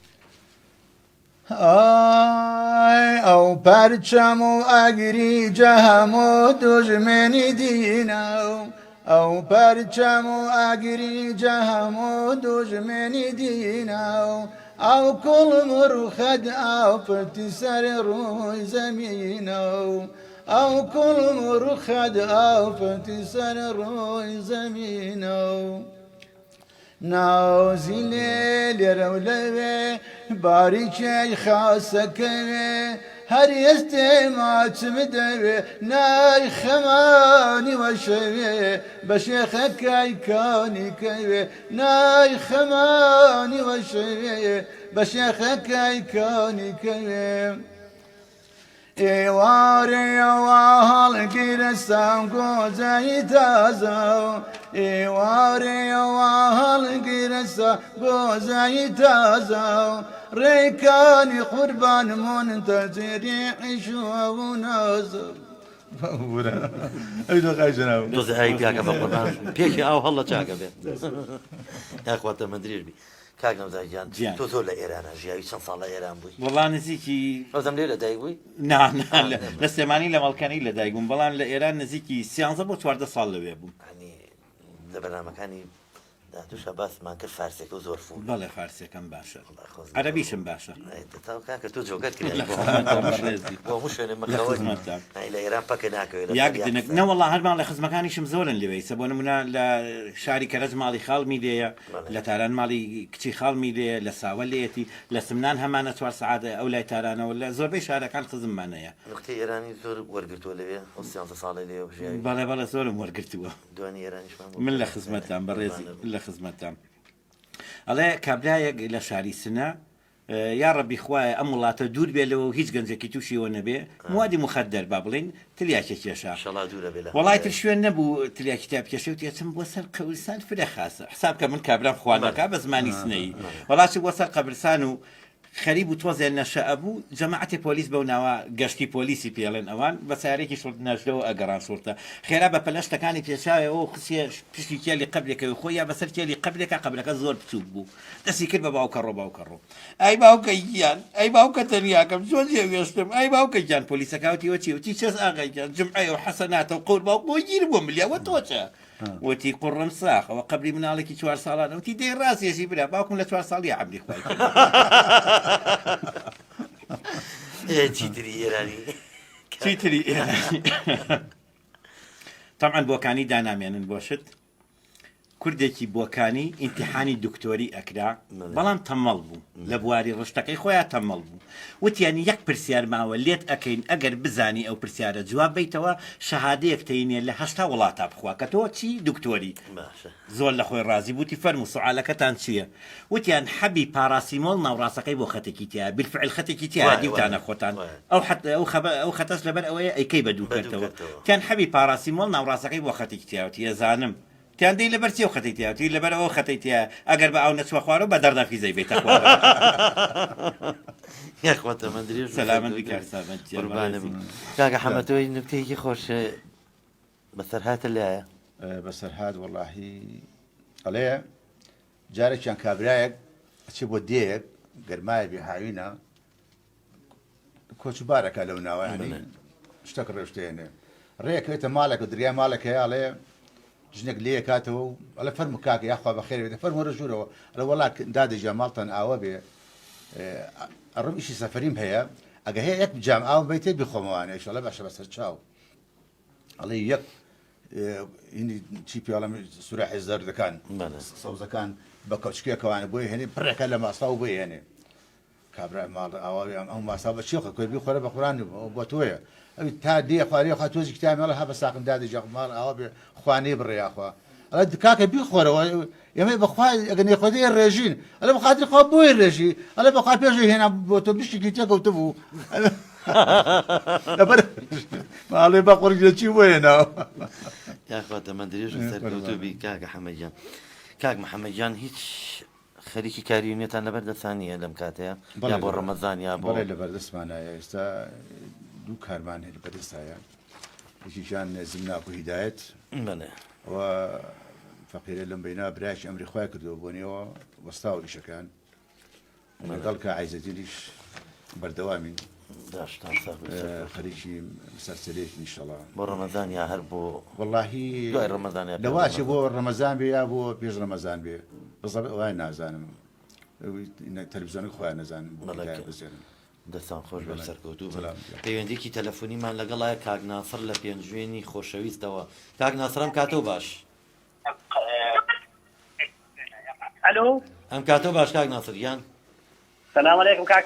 ئەو پەرچەم و ئەگری جەهەم و دوژمێنی دینە ئەو پەرچەم و ئەگری جەهەم و دوژمێنی دینە ئەو کوڵم ڕوخەد ئەو پرتی سەر ڕووی زەمینە ئەو کوڵم ڕوخەد ئەو پرتی سەر ڕووی زەمینە ناوزی لێرە و لەوێ باریکەی خاسەکەوێ هري استماع مدوي ناي خماني وشوي بشيخك ايكاني كوي ناي خماني وشوي بشيخك ايكاني كوي إيواري وهل قرسام قوزي تازو إيواري وهل قرسام قوزي تازو ريكاني قربان منتظري عشوا ونازو بابورا أيضا خايشنا دۆزە ئای پیاکە بە قوربان پێکی ئاو هەڵە چاکە بێت یاخواتە مندریش بی کاک نەوزاییان گیان. تۆ زۆر لە ئێرانە ژیاوی چەند ساڵ لە ئێران بووی وەڵا نزیکی ئەوزەم لێ لە دایک بووی لە سلێمانی لە مەڵکەنەی لە دایک بووم بەڵام لە ئێران نزیکی 13 بۆ 14 ساڵ لەوێ بووم ینی لە بەرنامەکانی داتوشە باسمان کرد فارسێکە و زۆر فول بەڵێ فارسیەکەم باشە عەرەبیشم باشە کاکە تۆ جۆگەت کردی ڕێزی بۆ هەموو شوێنێ لە مەخەوە خزمەتتان. لە ئێران پەکە ناکەوێت یاک دنک نەوەڵا هەرمان لە خزمەکانیشم زۆرن لەوەی سە بۆ نمونە لە شاری کەرەج ماڵی خاڵمی لێیە لە تاران ماڵی کچی خاڵمی لێیە لە ساوە لێتی لە سمنان هەمانە 4 سعادە ئەو لای تارانەوە لە زۆربەی شارەکان خزممانەیە نقطەی ئێرانی زۆر وەرگرتووە لەوێ 13 ساڵی لێ ژیاوی بەڵێ بەڵێ زۆرم وەرگرتووە دوانی ئێرانیشمان من لە خزمەتتان بەڕێزی لە خزمەتتان ئەڵێ کابرایەک لە شاری سنە یا ڕەبی خوایە ئەم وڵاتە دوور بێ لەوە هیچ گەنجێکی تووشیەوە نەبێ موادی مخەدەر با بڵین تلیاکە کێشە شەڵا دوورە بێ لە وڵای تر شوێن نەبوو تلیاکی تا بکێشە و تێچم بۆ سەر قەبرستان فرە خاسە حساب کە من کابرام خوانەکە بە زمانی سنەی وڵاتی بۆ سەر قەبرستان و خەریب و تۆزێن نەشەئە بوو جەماعەتی پۆلیس بەو ناوە گەشتی پۆلیسی پێڵێن ئەوان بە سیارێکی شورت نەژدەوە ئەگەڕان شورتە خێرا بە پەلەشتەکانی پێچاوەوە خسیە پشتی کێلی قبلێکەوە خۆی یا بەسەر کێلی قبلێکە قبلەکە زۆر بچوک بوو دەستی کرد بە باوکەڕۆ باوکەڕۆ ئەی باوکە گیان ئەی باوکە تەریاکەم زۆر جێوێشتم ئەی باوکە گیان پۆلیسەکەوتیوە چیوتی چێز ئاغایگیان جمعە و حەسەناتە و قەول باوک بۆ گیر بۆ ملیاوە تۆچە وتی قڕم ساخەوە قبلی مناڵێکی 4 ساڵان وتی دەی ڕاستێژی برا باوکم لە 4 ساڵی عەمری خوای چیتری ئێرانی چیتری ئێرانی تەمعەن بۆکانی دانامێنن بۆشت کوردێکی بۆکانی ئیمتیحانی دکتۆری ئەکرا بەڵام تەمەڵ بوو لە بواری ڕشتەکەی خۆیان تەمەڵ بوو وتیانی یەک پرسیار ماوە لێت ئەەکەین ئەگەر بزانی ئەو پرسیارە جواب بیتەوە شەهادەیەک تەینێ لە 8 وڵاتە بخوا کە تۆ چی دکتۆری زۆر لە خۆی ڕازی بووتی فەرمو سوعالەکەتان چییە وتیان حەبی پاراسیمۆڵ ناوڕاستەکەی بۆ خەتێکی تیا بالفعل خەتێکی تیا دیوتانە خۆتان ئەو خەتەش لەبەر ئەوەیە ئەیکەی بە دوو کردەوە تیان حەبی پاراسیمۆڵ ناوڕاستەکەی بۆ خەتێکی تیاوتی ێزانم تیان دەی لەبەر چی و خەتەی تیاوتی لەبەر ئەوە خەتەی تیا ئەگەر بە ئەو نەچوە خوارەوە بە دەردەفیزەی بێتە خوارە یاخواتە مندریش سەلامت بکار سامەت قوربانە بی کاکە حەمەتەوەی نکتەیەکی خۆش بەسەر هاتە لایە بەسەرهات وەڵاهی ئەڵەیە جارێکیان کابرایەک ئەچێ بۆ دێیەک گەرمایە بێ هاوینە کۆچوبارەکە لەو ناوەیانی شتێک ڕێشتێنێ ڕێەکەوێتە ماڵێک و دریای ماڵەکەی ئەڵەیە ژنێک لێ کاتەوە و ئەلە فەرمو کاکە یاخوا بەخێر بێتە فەرمووەرە ژوورەوە ئەلە وەڵات دادەجا ماڵتان ئاوە بێ ئەڕم ئیشی سەفەریم هەیە ئەگە هەیە یەک جام ئاو بیتێ بخۆمەوانێ ئیشەڵە باشە بەسەر چاو ئەڵێ یەک چی پێڵم سوراحی زەردەکان سەوزەکان بە کەوچکێکەوانە بۆی هێنێ پڕێکە لە ماسا و بۆی هێنێ کابرا ماڵ ئاواوی ئەم ماسا بە چی خۆی بیخۆرە بە قورآن بۆ تۆیە ئەوی تا دێ خوارێ خوا تۆزی کتابی مەڵە هە بە ساقم دادەجا ماڵ ئاوا بێ خوانەی بڕێیاخوا ئەڵە کاکە بیخۆرەوە ئێمە بەخوا ئەگەر نێخۆدەی ڕێژین ئەلە بەخاتری خوا بۆی ڕێژی ئەلە بەخوا پێشی هێنا بۆ تۆ بشتێکی تێکەوتە بوو لەبەر ماڵێ بە قوڕی چی بۆ هێناوە یاخواتە مندریش سەرکەوتوبی کاکە حەمەدیان کاک محەممەدیان هیچ خەریکی کاریونێتان لەبەر دەسانیە لەم کاتەیە یا بۆ ڕەمەزان یا بۆ لەبەردەستمانایە ئێستا دوو کارمان هەیە لەبەردەستایە یەکیشان زمناک و هیدایەت بەڵێ و فەقیرە لەم بەینا برایکی ئەمریخوای کردەوە بۆنیەوە وەستاوە ئیشەکان لەگەڵ کە عایزەدینیش بەردەوامین خەریکی سەرسەرێکی ئینشەڵا بۆ ڕەمەزان یا هەر بۆ وەڵاهی دوای ڕەمەزان لەواشی بۆ ڕەمەزان بێ یا بۆ پێش ڕەمەزان بێ بەزەبێ ئەوای نازانم تەلەڤیزیۆنی خۆیان نەزانم بزێنم دەستان خۆش بە سەرکەوتوو پەیوەندێکی تەلەفۆنیمان لەگەڵایە کاک ناسر لە پێنجوێنی خۆشەویستەوە کاک ناسرم کاتۆ باش الو ئەم کاتۆ باش کاک ناسریان سلام علیکم کاک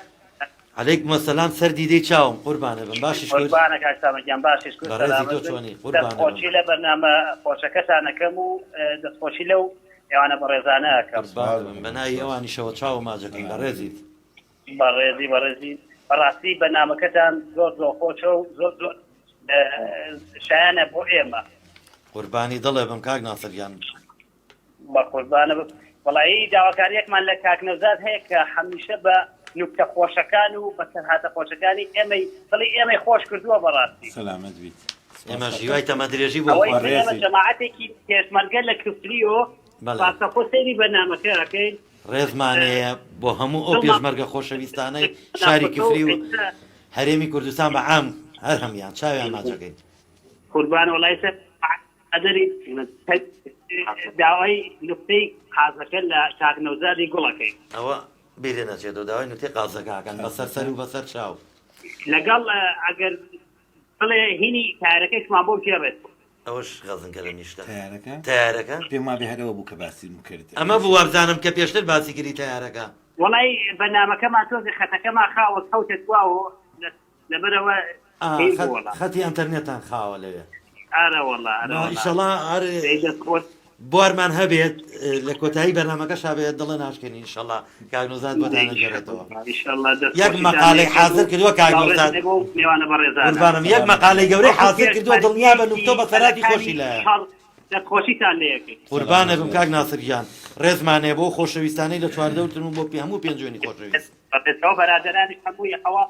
عليكم السلام سەردی دەی چاوم قوربانە بم باشیش کرد قوربانە کاکسامەگیان باشیش کرد بەڕێزی تۆ چۆنی قوربانە بم دەستخۆشی لە بەرنامە خۆشەکەتانەکەم و دەستخۆشی لەو ئێوانە بەڕێزانەکەم قوربانە بم بەناوی ئەوانیشەوە چاو ماجەکەی بەڕێزیت بەڕێزی بەڕاستی بەرنامەکەتان زۆر خۆشە و زۆر شایانە بۆ ئێمە قوربانی دڵێ بم کاک ناسەریان بە قوربانە وەڵایی داواکاریەکمان لە کاک نەوزاد هەیە کە هەمیشە بە نوکتە خۆشەکان و بەسەرهاتە خۆشەکانی ئێمەی دڵی ئێمەی خۆش کردووە بەڕاستی سەلامەت بیت ئێمە ژیوای تەمەدرێژی بۆ ئەوەی ئێمە جەماعەتێکی پێشمەرگە لە کفتریۆ پاسەخۆ سەیری بەرنامەکەەکەین ڕێزمانەیە بۆ هەموو ئەو پێشمەرگە خۆشەویستانەی شاری کفری و هەرێمی کوردستان بە عام هەر هەمیان چاویان ماجەکەین قوربان وڵای سەر ئەدەری داوای نوکتەی قازەکە لە کاک نەوزادی گوڵەکەی ئەوە بیرێ نەچێتەوە داوای نوتێ قازەکەکەن بەسەر سەر و بەسەر چاو لەگەڵ ئەگەر بڵێ هینی تارەکەشمان بۆ بکێڕێت ئەوش غەزنکە لە نیشتە تیارەکە تیارەکە پێم وا بهێرەوە بوو کە باسی کرد ئەمە بوو وابزانم کە پێشتر باسی کردی تیارەکە وڵای بەرنامەکەمان تۆزی خەتەکەمان خاوە خەوتت واوە لەبەرەوە خەتی ئەنتەرنێتان خاوە لەوێ ئارە وەڵا ئیشەڵا بوارمان هەبێت لە کۆتایی بەرنامەکە شابێت دڵە ناشکەین ئینشەڵا کاگنۆزاد بۆدانە گەڕێتەوە یەک مەقالەی حاضر کردووە کاگنۆزاد قوربانم یەک مەقالەی گەورەی حاضر کردووە دڵنیا بە نوکتە بە سەراتی خۆشی لایە خۆشیتان لەیەکەی قوربانە بم کاک ناسرگیان ڕێزمانێ بۆ خۆشەویستانەی لە چواردەوتن و بۆ هەموو پێنجۆنی خۆشەویست بەپێچەوە بەرادەرانی هەمووی ئەوە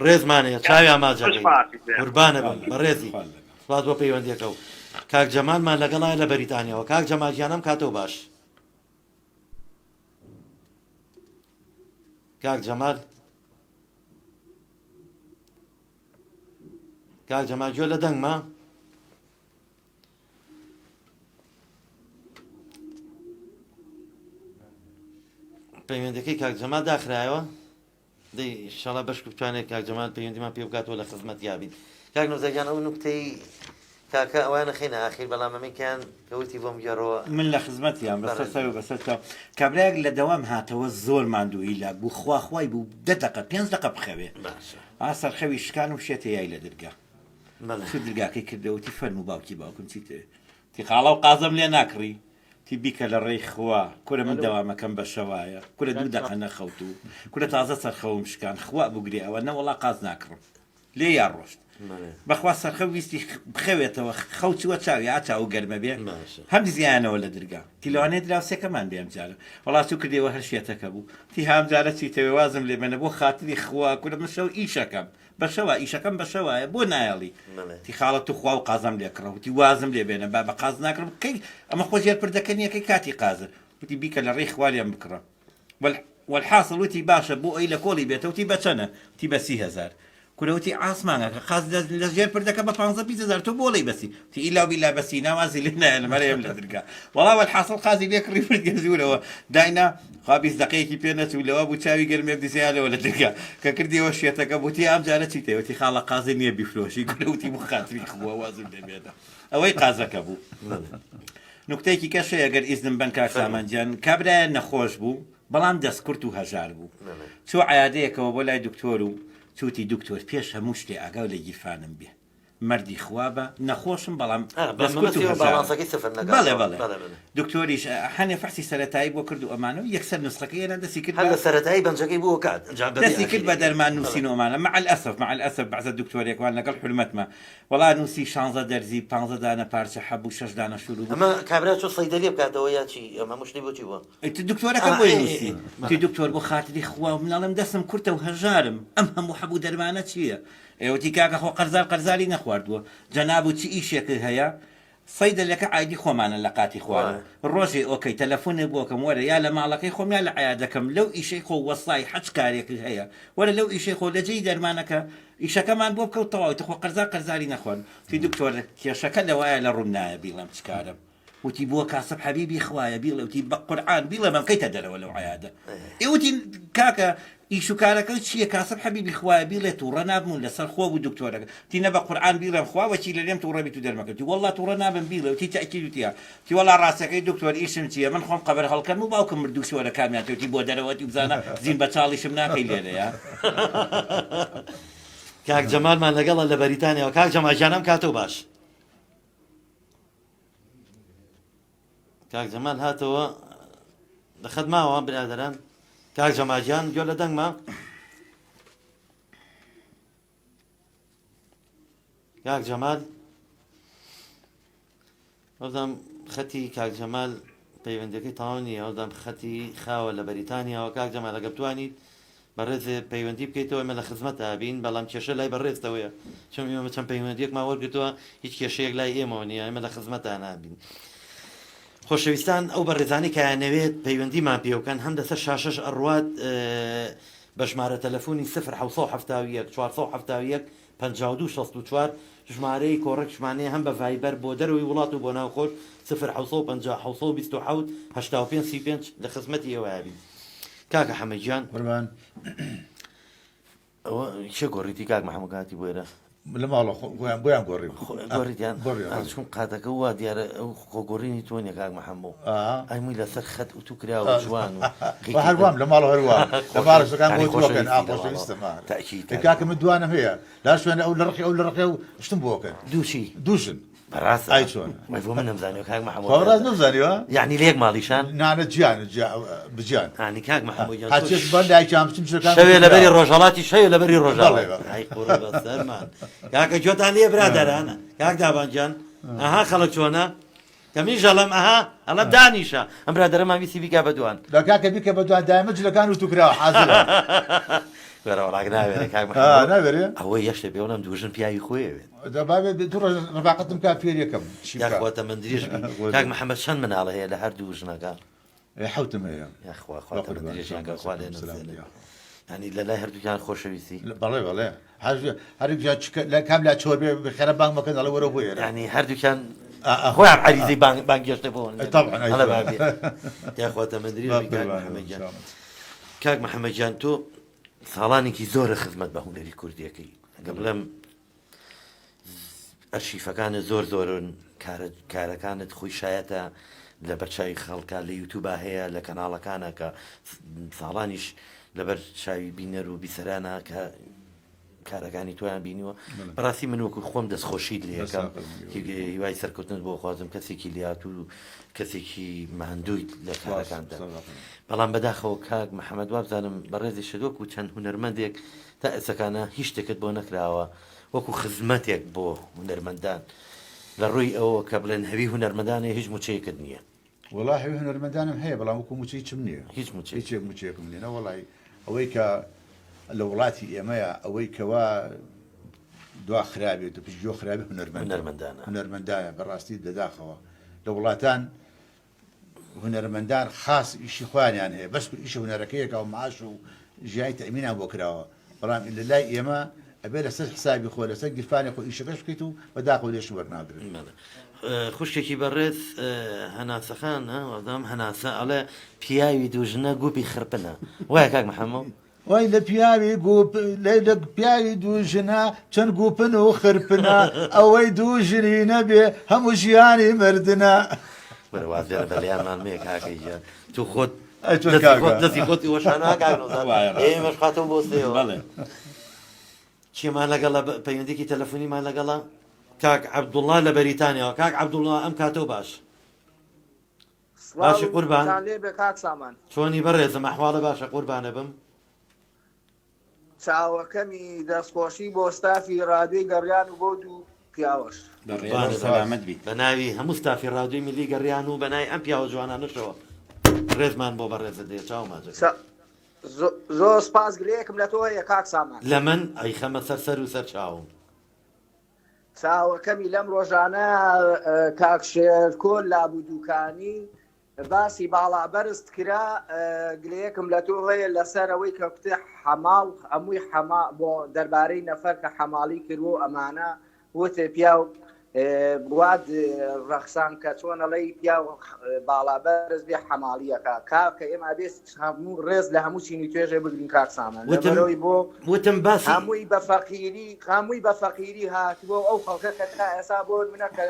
ڕێزمانەیە چاوی ئاماجەکەی قوربانە بم بەڕێزی سوپاس بۆ پەیوەندیەکە و کاک جەمالمان لەگەڵایە لە بەریتانیەوە کاک جەمالگیانم کاتەوە باش کاک جەمال کاک جەمال گوێ لە دەنگمە پەیوەندەکەی کاک جەمال داخرایەوە دەی ئینشەڵا بەشک بتوانێت کاک جەمال پەیوەندیمان پێ بکاتەوە لە خزمەت یابین کاک نۆزەگیان ئەو نوکتەی کاکە ئەوانە خینە ئاخیر بەڵام ئەمەکیان کەوتی بۆم گەڕەوە من لە خزمەتیان بەسەر سەر و بەسەر کابراەک لە دەوام هاتەوە زۆر ماندووی لا بوو خواخوای بوو 10 دقە 5 دقە بخەوێ ئاسەر خەوی شکان و شێتە یای لە دەرگا چ دەرگاکەی کردەوەتی فەرمو باوکی باوکم چیتر تی خاڵە و قازم لێ ناکڕی تی بیکە لە ڕێی خوا کورە من دەوامەکەم بە شەوایە کورە 2 دقە نەخەوت و کورە تازە سەرخەوم شکان خوا بگرێ ئەوە نەوەڵا قاز ناکڕم لێ یان ڕۆشت بەخوا سەرخە ویستی بخەوێتەوە خەوتیوە چاوی ئاچاو گەرمە بێ هەم زیانەوە لە دەرگا تیلوانێت دراوسێکەمان بێم جارە وڵات و کردێەوە هەر شێتەکە بوو تی هامجارە چیتەوێ وازم لێ بێنە بۆ خاتری خوا کورە من شەو ئیشەکەم بەشەوە ئیشەکەم بەشەوایە بۆ نایڵی تی خاڵەت و خوا و قازم لێکڕە وتی وازم لێ بێنە با بە قاز ناکڕم کەی ئەمە خۆجێر پردەکە نیەکەی کاتی قازر وتی بیکە لە ڕێی خوالیان بکڕە والحاصل وتی باشە بۆ ئەی لە کۆڵی بێتە وتی بەچەنە تی بە 30,000 کورەوتی ئاسمانەکە خاز لە ژێر پردەکە بە 15,000 تۆ بۆڵی بەسی تی ئیلا بیلا بەسی ناوازی لێ نایە لەمەرەیەم لە دەرگا وەڵا والحاصل قازی لێ کڕی پردگە زوورەوە داینا خوا 20 دقەیەکی پێ نەچوو لەوە بوو چاوی گەرمێ بدیسیانەوە لە دەرگا کە کردیەوە شێتەکە بوتی ئەم جارە چیتەوەتی خاڵە قازی نییە بیفرۆشی کورەوتی بوو خاتری خوا وازم دەبێتە ئەوەی قازەکە بوو نوکتەیەکی کەشەیە گەر ئیزنم بن کاک سامانجیان کابرایە نەخۆش بوو بەڵام دەستکورت و هەژار بوو چۆ عیادەیەکەوە بۆ لای دکتۆر و چوتی دکتۆر پێش هەموو شتێ ئاگاو لە گیرفانم بێ مردی خوابە نەخۆشم بەڵام دکتۆریش هەنێ فەرسی سەرەتایی بۆ کرد و ئەمانە و یەکسەر نسخەکەی هێنا دەستی کرد لە سەرەتایی بەنجەکەی بووە کات دەستی کرد بە دەرمان نووسین ئەمانە مع الأسف بەعزە دکتۆرێکوان لەگەڵ حرمەتمە وەڵا نووسی 16 دەرزی 15 دانە پارچە حەبوو 6 دانە شروع ئەمە کابرا چۆ سەیدەلی بکاتەوە یا چی ئەمە مشتی بۆچی بووە دکتۆرەکە بۆی نووسی تی دکتۆر بۆ خاتری خوا و مناڵم دەستم کورتە و هەژارم ئەم هەموو حەبوو دەرمانە چییە ئێوەتی کاکە خۆ قەرزاری نەخواردووە جەناب و چی ئیشێکی هەیە سەیدەلەکە ئایدی خۆمانە لە قاتی خوارە ڕۆژێ ئۆکەی تەلەفۆنێ بۆکەم وەرە یا لە ماڵەکەی خۆم یا لە عیادەکەم لەو ئیشەی خۆ وەسای حەج کارێکی هەیە وەرە لەو ئیشەی خۆ لەجێی دەرمانەکە ئیشەکەمان بۆ بکەوتەوە خۆ قەرزاری نەخواردن تی دکتۆر کێشەکە لەوایە لە ڕوون نایە بیڵم چکارم وتی بۆ کاسب حەبیبی خوایە بیڵێ وتی بە قورعان بیڵێ من بکەیتە دەرەوە لەو عیادە ئێوتی کاکە ئیش و کارەکە چییە کاسب حەبیبی خوایە بیڵێ تووڕە نابمون لەسەر خۆ و دکتۆرەکە تینە بە قورعان بیڵێم خواوەچی لە لێم تووڕەبی تو دەرمەکەوتی وەڵڵا تووڕە نابم بیڵێ وتی تەکید وتیە تی وەڵا ڕاستەکەی دکتۆر ئیشم چییە من خۆم قەبەر هەڵکەم و باوکم مردوو شۆرە کامیاتوتی بۆ دەرەوەتی بزانە زین بە چاڵیشم ناکەی لێرەیە کاک جەمالمان لەگەڵە لە بەریتانیەوە کاک جەماژیانم کاتەوە باش کاک جەمال هاتەوە دەخەت ماوە برادەران کاک جەماژیان گوێ لە دەنگمە کاک جەمال ئەودەم خەتی کاک جەمال پەیوەندەکەی تەواو نییە ئەودەم خەتی خاوە لە بەریتانیەوە کاک جەمال ئەگەر بتوانیت بەڕێز پەیوەندی بکەیتەوە ئێمە لە خزمەتە بین بەڵام کێشە لای بەڕێزتەوەیە چۆن ئێمە چەند پەیوەندیەکمان وەرگرتووە هیچ کێشەیەک لای ئێمەوە نییە ئێمە لە خزمەتە نابین خۆشەویستان ئەو بەڕێزانی کەیانەوێت پەیوەندیمان پێوکەن هەم لەسەر شاشەش ئەڕوات بە ژمارە تەلەفۆنی 0 52 64 ژمارەی کۆڕێک ژمانەیە هەم بە ڤایبەر بۆ دەروی وڵات و بۆ ناوخۆش 0 لە خزمەتی ئێوە بین کاکە حەمەدیان قوربان ئەوە چێ گۆڕیتی کاک محەموود کاتی بۆێرە لە ماڵە بۆیان گۆڕی گۆڕیتیان چون قاتەکە وا دیارە ئەو خۆگۆڕینی تۆ نیە کاک محەموو ئەمووی لەسەر خەت و تو کراوە جوان و هەروام لە ماڵە هەروە لە ماڵەکان بۆکەن ئاخۆشەویستە کاکە من دوانم هەیە لا شوێنە ئەو لە ڕقی ئەو لە ڕقێ و شتم بۆکەن دووشی دووشن بەڕاست ئای چۆن بۆ من نەمزانیەوە کاک محەموود ڕاست نەمزانیوە یعنی لێک ماڵیشان نانە گیان بجیان ئانی کاک محەموود هاچێت بەر لایکیان بچم شەکان شەوێ لەبەری ڕۆژهەڵاتی شەوێ لەبەری ڕۆژهەڵات سەرمان کاکە گوێتان لێ برادەرانە کاک دابانجان ئەها خەڵک چۆنە کەمی ژەڵم ئەها ئەڵە دانیشە ئەم برادەرەمان ویسی بیکا بەدوان لە کاکە بیکە بەدوان دایمە جلەکان و توکراوە حازرە وێرەوەڵاک ناوێت کاک ناوێرێ ئەوەی یەشتە پێوەم دوژن پیاوی خۆیەوێت دەبابێت تو ڕفاقەتم کا فێر یەکەم یاخواتە من درێژ کاک محەممەد چەند مناڵە هەیە لە هەردوو ژنەکە حوتم هەیە یاخواخواتە من درێژیانکە خوا لێ ینی لە لای هەردووکیان خۆشەویستی بەڵێ بەڵێ هەر کام لا چۆر بێ بخێرە بانگ مەکەن ئەڵە وەرە بۆیە ینی هەردووکیان خۆیان عریزەی بانگێشتە بۆ طبعا یاخواتە من درێژ کاک محەممەدیان تۆ ساڵانێکی زۆرە خزمەت بە هونەری کوردیەکەی ئەگە بڵێم ئەرشیفەکانت زۆر زۆرن کارەکانت خۆی شایەتە لە بەرچاوی خەڵکە لە یوتوبە هەیە لە کەناڵەکانە کە ساڵانیش لەبەر چاوی بینەر و بیسەرانە کە کارەکانی تۆیان بینیوە بەڕاستی من وەکو خۆم دەستخۆشیت لێ یەکەم هیوای سەرکەوتنت بۆ خوازم کەسێکی لات و کەسێکی ماندوویت لە کارەکاندا بەڵام بەداخەوە کاک محەممەد وابزانم بەڕێزی شدوەک و چەند هونەرمەندێک تا ئێسەکانە هیچ شتێکت بۆ نەکراوە وەکو خزمەتێک بۆ هونەرمەندان لە ڕووی ئەوە کە بڵێن هەوی هونەرمەندانێ هیچ موچەیەکت نییە وڵا هەوی هونەرمەندانم هەیە بەڵام وەکو موچەی چم نییە هیچ هیچێک موچەیەکم نیە وڵی ئەوەی کە لە وڵاتی ئێمەیە ئەوەی کەوا دوا خراپێت و پشتگوێ خراپی هونەرمەندانە بەڕاستی دەداخەوە لە وڵاتان هونەرمەندان خاص ئیشی خوانیان هەیە بەس ئیشە هونەرەکەیەکە و معاش و ژیانی تەمینان بۆ کراوە بەڵام لە لای ئێمە ئەبێ لەسەر حسابی خۆ لەسەر گیرفانی خۆ ئیشەکەش بکەیت و بەداخەوە لێش وەرناگرن خوشکێکی بەڕێز هەناسەخان ئەدام هەناسە ئەڵێ پیاوی دوژنە گوپی خرپنە وایە کاک محەممەد وای لە پیاوی دوژنە چەند گوپن و خرپنە ئەوەی دوژنی نەبێ هەموو ژیانی مردنە وازێرە بەلیانمان مێ کاکەی ژیان تو خۆت دەستی خۆتی وەشانەکەمەش خاتەوە بۆ سێوە چیمان لەگەڵ پەیوەندێکی تەلەفۆنیمان لەگەڵە کاک عەبدوڵڵا لە بەریتانیەوە کاک عەبدوڵڵا ئەم کاتەوە باش باشی قوربان چۆنی بەڕێزم ئەحواڵە باشە قوربانە بم چاوەکەمی دەستخۆشی بۆ ستافی ڕادیۆی گەڕیان و بۆ دوو پیاوەش بە ناوی هەموو ستافی ڕادیۆی میلی گەڕیان و بەنای ئەم پیاوە جوانانەشەوە ڕێزمان بۆ بەڕێزە دێ چاوماجە زۆر سپاس گرێکم لە تۆ هەیە کاک سامان لە من ئەی خەمە سەر و سەر چاوم چاوەکەمی لەم ڕۆژانە کاکشێرکۆل لابوو دووکانی باسی باڵا بەرست کرا گلەیەکم لە تۆ هەیە لەسەر ئەوەی کە کوتێ حەماڵ ئەمووی بۆ دەربارەی نەفەر کە حەماڵی کردو ئەمانە وتێ پیا و بواد ڕەخسان کە چۆنەڵی پیا باڵا بەرز بێ حەماڵیەکە کاکە ئێمە بێت هەموو ڕێز لە هەموو چینی توێژێ بگرین کاکسامان لەبەرەوەی بۆ وتم باسی هەمووی بە فەقیری هاتبۆ ئەو خەڵکە کە تا ئێستا بۆ منە کە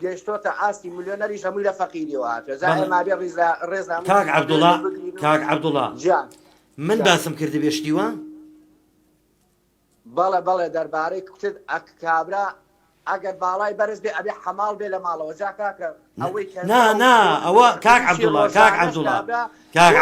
گەشتۆتە ئاستی میلیۆنەریش هەمووی لە فەقیریەوە هاتوێ زای ئێمە بێ ڕێز کاک عەبدوڵڵا گیان من باسم کردی بێشتیوە بەڵێ دەربارەی کوتت کابرا ئەگەر باڵای بەرز بێ ئەبێ حەماڵ بێ لە ماڵەوە جا کاکە ئەوەی ئەوە کاک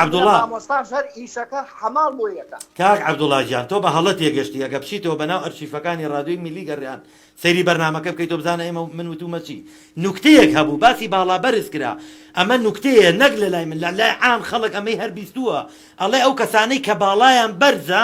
عەبدوڵڵا مامۆستاش هەر ئیشەکە حەماڵ بۆ یەکە کاک عەبدوڵڵا گیان تۆ بە هەڵە تێگەشتی ئەگە بچیتەوە بەناو ئەرشیفەکانی ڕادیۆی میلی گەڕیان سەیری بەرنامەکە بکەیت تۆ بزانە ئێمە من وتومە چی نوکتەیەک هەبوو باسی باڵا بەرز کرا ئەمە نوکتەیە نەک لە لای من لە لای عام خەڵک ئەمەی هەر بیستووە ئەڵێ ئەو کەسانەی کە باڵایان بەرزە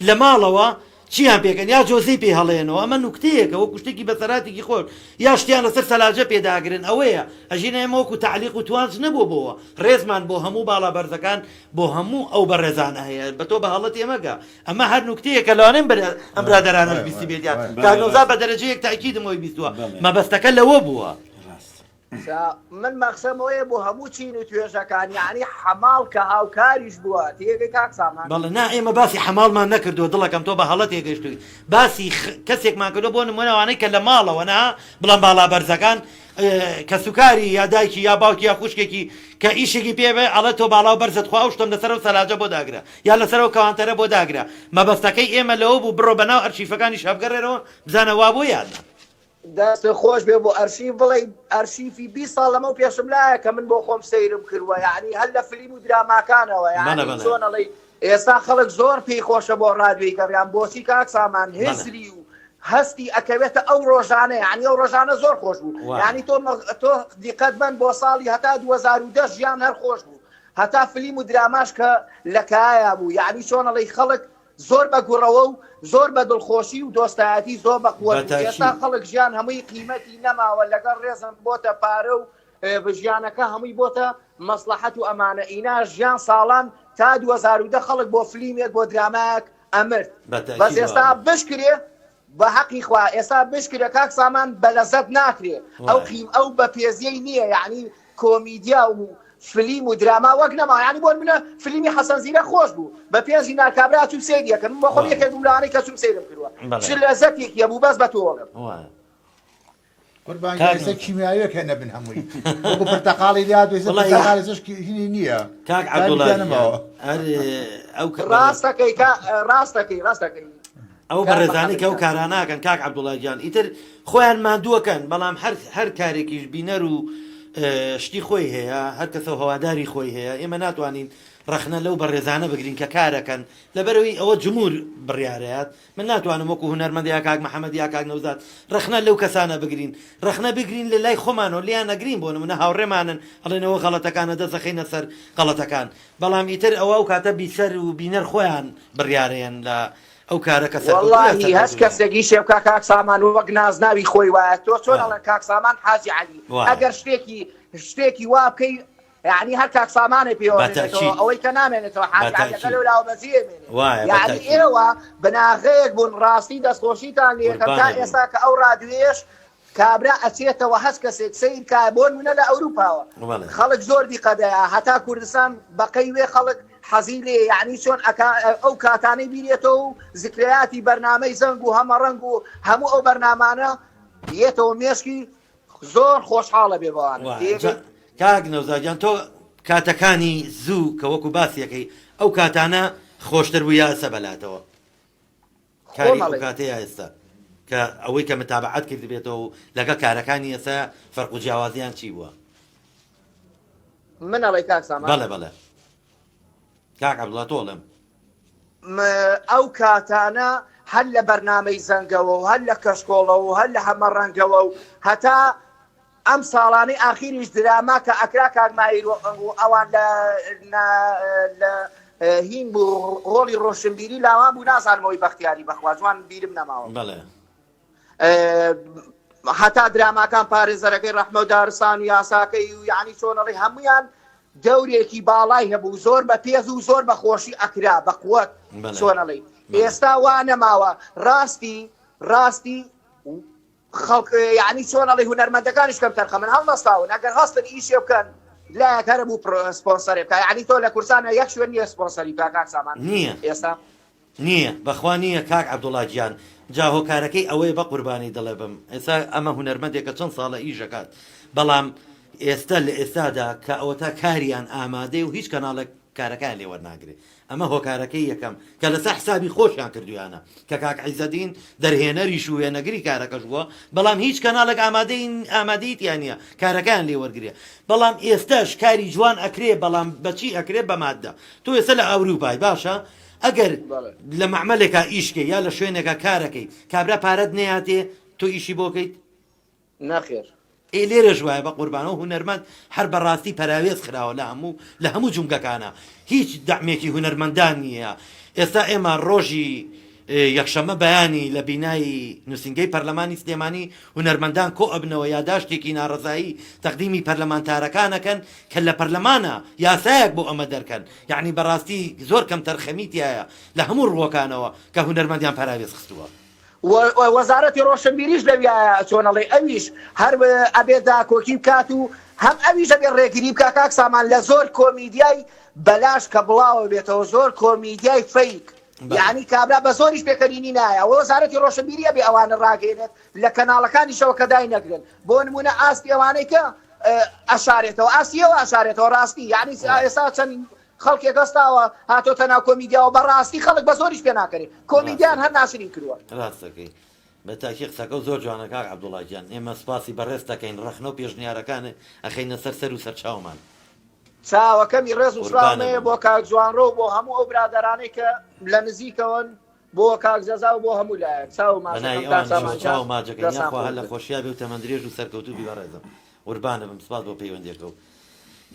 لە ماڵەوە چیان پێکەن یا جۆزەی پێ هەڵێنەوە ئەمە نوکتەیەکە وەکو شتێکی بەسەراتێکی خۆر یا شتیان لەسەر سەلاجە پێداگرن ئەوەیە ئەژینە ئێمە وەکو تعلیق و توانج نەبوو بۆەوە ڕێزمان بۆ هەموو باڵا بەرزەکان بۆ هەموو ئەو بەڕێزانە هەیە بە تۆ بە هەڵەت ئێمەگە ئەمە هەر نوکتەیەکە لەوانێن ئەم برادەرانەش بیستی بێتیان کارنۆزا بە دەرەجەیەک تاکیدمەوەی بیستووە مەبەستەکە لەوە بووە من مەخسەمەوەیە بۆ هەموو چین و توێژەکان یعنی حەماڵ کە هاوکاریش بووە تێگەی کاک سامان بەڵێ نا ئێمە باسی حەماڵمان نەکردووە دڵەکەم تۆ بە هەڵە تێگەشتووی باسی کەسێکمان کردو بۆ نمونەوانەی کە لە ماڵەوە نا بڵم باڵا بەرزەکان کە سوکاری یا دایکی یا باوکی یا خوشکێکی کە ئیشێکی پێبێ ئەڵە تۆ باڵاو بەرزت خوا و شتم لەسەر و سەلاجە بۆ داگرا یا لەسەر و کەوانتەرە بۆ داگرا مەبەستەکەی ئێمە لەوە بوو بڕۆ بەناو ئەرشیفەکانی شەبگەڕێرەوە بزانە وا بۆ یادە دەست خۆش بێ بۆ ئەرشیف بڵێ ئەرشیفی 20 ساڵ لەمە و پێشم لایە کە من بۆ خۆم سەیرم کردووە یعنی هەر لە فیلم و دراماکانەوە یعنی چۆنەڵێ ئێستا خەڵک زۆر پێی خۆشە بۆ ڕادیۆی گەڕیان بۆچی کاک سامان هێزری و هەستی ئەکەوێتە ئەو ڕۆژانە یعنی ئەو ڕۆژانە زۆر خۆش بوو یعنی تۆ دیقەت بن بۆ ساڵی هەتا 2010 ژیان هەر خۆش بوو هەتا فیلم و دراماش کە لە کایە بوو یعنی چۆنەڵێ خەڵک زۆر بە گوڕەوە و زۆر بە دڵخۆشی و دۆستایەتی زۆر بە قووەت ئێستا خەڵک ژیان هەمووی قیمەتی نەماوە لەگەڵ ڕێزم بۆتە پارە و ژیانەکە هەمووی بۆتە مەسلحەت و ئەمانە ئینا ژیان ساڵان تا 2010 خەڵک بۆ فیلمێک بۆ درامایەک ئەمرد بەس ئێستا بشکرێ بە حەقی خوا ئێستا بشکرێ کاک سامان بە لەزەت ناکرێ ئەو بە پێزیەی نییە یعنی کۆمیدیا و فیلم و دراما وەک نەما یعنی بۆ منە فیلمی حەسەن زیرە خۆش بوو بە پێنجی ناکابرا چوم سەیریەکە من بۆ خۆم یەکێک دوولانەی کە چوم سەیرم کردووە چ لەزەتێکیە بوو بەس بە تۆ وەڵم قوربان کیمیاویەک هێنە بن هەمووی وەکو پرتەقاڵی لات پرتەقاڵی زۆر هینی نییە کاک عەبدوڵڵا ڕاستەکەی ئەو بەڕێزانی کە ئەو کاراناکەن کاک عەبدوڵڵا گیان ئیتر خۆیان ماندووەکەن بەڵام هەر کارێکیش بینەر و شتی خۆی هەیە هەر کەسە هەواداری خۆی هەیە ئێمە ناتوانین ڕەخنە لەو بەڕێزانە بگرین کە کارەکەن لەبەرەوەی ئەوە جمهور بڕیارەیەات من ناتوانم وەکو هونەرمەند یا کاک محەممەد یا کاک نەوزاد ڕەخنە لەو کەسانە بگرین ڕەخنە بگرین لە لای خۆمانەوە لیان نەگرین بۆ نمونە هاوڕێمانن ئەڵێنەوە غەڵەتەکانە دەسەخینە سەر غەڵەتەکان بەڵام ئیتر ئەوە و کاتە بیسەر و بینەر خۆیان بڕیارەیەن لە ئەو کارەکە والله هەست کەسێکی شێبکە کاک سامان وەک نازناوی خۆی وایە تۆ چۆن ئەڵێن کاک سامان حاجی عەلی ئەگەر شتێکی وا بکەی یعنی هەر کاک سامانێ پێوەێتەوە ئەوەی کە نامێنێتەوە حاجەکە لەو لاوە بەزیێمێنێ یعنی ئێوە بناغەیەک بوون ڕاستی دەستخۆشیتان لێکەم تا ئێستا کە ئەو ڕادیۆیەش کابرا ئەچێتەوە هەست کەسێک سیر کابۆن منە لە ئەوروپاوە خەڵک زۆر دیقەدەیە هەتا کوردستان بەقەی وێ خەڵک حەزی لێ یعنی چۆن ئەو کاتانەی بیرێتەوە و زیکرەیاتی بەرنامەی زەنگ و هەمە ڕەنگ و هەموو ئەو بەرنامانە بێتەوە مێشکی زۆر خۆشحاڵە بێ بەوانە کاک نەوزاگیان تۆ کاتەکانی زوو کە وەکو باسیەکەی ئەو کاتانە خۆشتر بوو یا ئێستا بەلاتەوە کاری ئەو کاتەیە ئێستا کە ئەوەی کە متابعەت کرد بێتەوە و لەگە کارەکانی ئێستا فەرق و جیاوازیان چی بووە من ئەڵێ کاک سامان بەڵێ کاک عەبدوڵڵا تۆڵم ئەو کاتانە هەر لە بەرنامەی زەنگەوە و هەر لە کەشکۆڵەوە و هەر لە هەمە ڕەنگەوە و هەتا ئەم ساڵانەی ئاخیریش دراما کە ئەکرا کارمایی ئەوان لە هین بوو ڕۆڵی ڕۆشنبیری لاوان بوو نازانمەوەی بەختیاری بەخوا جوان بیرم نەماوە هەتا دراماکان پارێزەرەکەی ڕەحمە و دارستان و یاساکەی و یعنی چۆنەڵی هەمویان دەورێکی باڵای هەبوو زۆر بە پێز و زۆر بە خۆشی ئەکرا بە قووەت چۆنەڵی ئێستا وا نەماوە ڕاستی خەڵک یعنی چۆنەڵی هونەرمەندەکانیش کەم تەرخە من هەڵنەستاون ئەگەر هەستن ئیشێ بکەن لا هەرە بوو سپۆنسەرێ بکە یعنی تۆ لە کورسانە یەک شوێن نییە سپۆنسەری بکە کاک سامان نییە ئێستا نییە بەخوا نییە کاک عەبدوڵڵا گیان جا هۆکارەکەی ئەوەی بە قوربانی دەڵێ بم ئێستا ئەمە هونەرمەندێکە چەند ساڵە ئیژەکات بەڵام ئێستا لە ئێستادا کە ئەوە تا کاریان ئامادەی و هیچ کەناڵێک کارەکان لێ وەرناگرێت ئەمە هۆکارەکەی یەکەم کە لەسەر حسابی خۆشیان کردویانە کە کاک عیزەدین دەرهێنەریش و وێنەگری کارەکەش بووە بەڵام هیچ کەناڵێک ئامادەیتیان نییە کارەکان لێ وەرگێ بەڵام ئێستاش کاری جوان ئەکرێ بەڵام بەچی ئەکرێ بە مادە تۆ ئێستا لە ئەوروپای باشە ئەگەر لە مەعمەلێکە ئیشکە یا لە شوێنێکە کارەکەی کابرا پارەت نەیاتێ تۆ ئیشی بۆکەیت نەخێر لێرەش وایە بە قوربانەوە هونەرمەند هەر بەڕاستی پەراوێز خراوە لە هەموو جونگەکانە هیچ دەعمێکی هونەرمەندان نییە ئێستا ئێمە ڕۆژی یەکشەمە بەیانی لە بینایی نووسنگەی پەرلەمانی سلێمانی هونەرمەندان کۆ ئەبنەوە یاداشتێکی ناڕزایی تەقدیمی پەرلەمانتارەکانەکەن کە لە پەرلەمانە یاسایەک بۆ ئەمە دەرکەن یعنی بەڕاستی زۆر کەم تەرخەمیتیایە لە هەموو ڕووەکانەوە کە هونەرمەندیان پەراوێز خستووە وەزارەتی ڕۆشنبیریش لەویایە چۆنەڵێ ئەویش هەر ئەبێدا کۆکی بکات و هەم ئەویش ئەبێ ڕێگیری بکە کاک سامان لە زۆر کۆمیدیای بەلاش کە بڵاوە بێتەوە زۆر کۆمیدیای فەیک یعنی کابرا بە زۆریش پێکەرینی نایە وەزارەتی ڕۆشنبیری ئەبێ ئەوانە ڕاگەێنێت لە کەناڵەکانیشەوە کە دای نەگرن بۆ نمونە ئاستی ئەوانەی کە ئەشارێتەوە ئاستیەوە ئەشارێتەوە ڕاستی یعنی ئێستا چەند خەڵکێک هەستاوە هاتۆتە ناو کۆمیدیاوە بەڕاستی خەڵک بە زۆریش پێ ناکەێت کۆمیدیان هەر ناشرین کردووە ڕاستەکەی بە تاکی قسەکە و زۆر جوانە کاک عەبدوڵڵا گیان ئێمە سپاسی بەڕێز دەکەین ڕەخنە و پێشنیارەکانە ئەخەینە سەر و سەرچاومان چاوەکەمی ڕێز و سڵامەیە بۆ کاک جوانڕۆ بۆ هەموو ئەو برادەرانەی کە لە نزیکەوەن بۆ کاک جەزا و بۆ هەموو لایەن چاو ماجەکەی یاخوا هەر لە خۆشییا بێ و تەمەندرێژ و سەرکەوتوبی بەڕێزم قوربانە بم سپاس بۆ پەیوەندیەکە و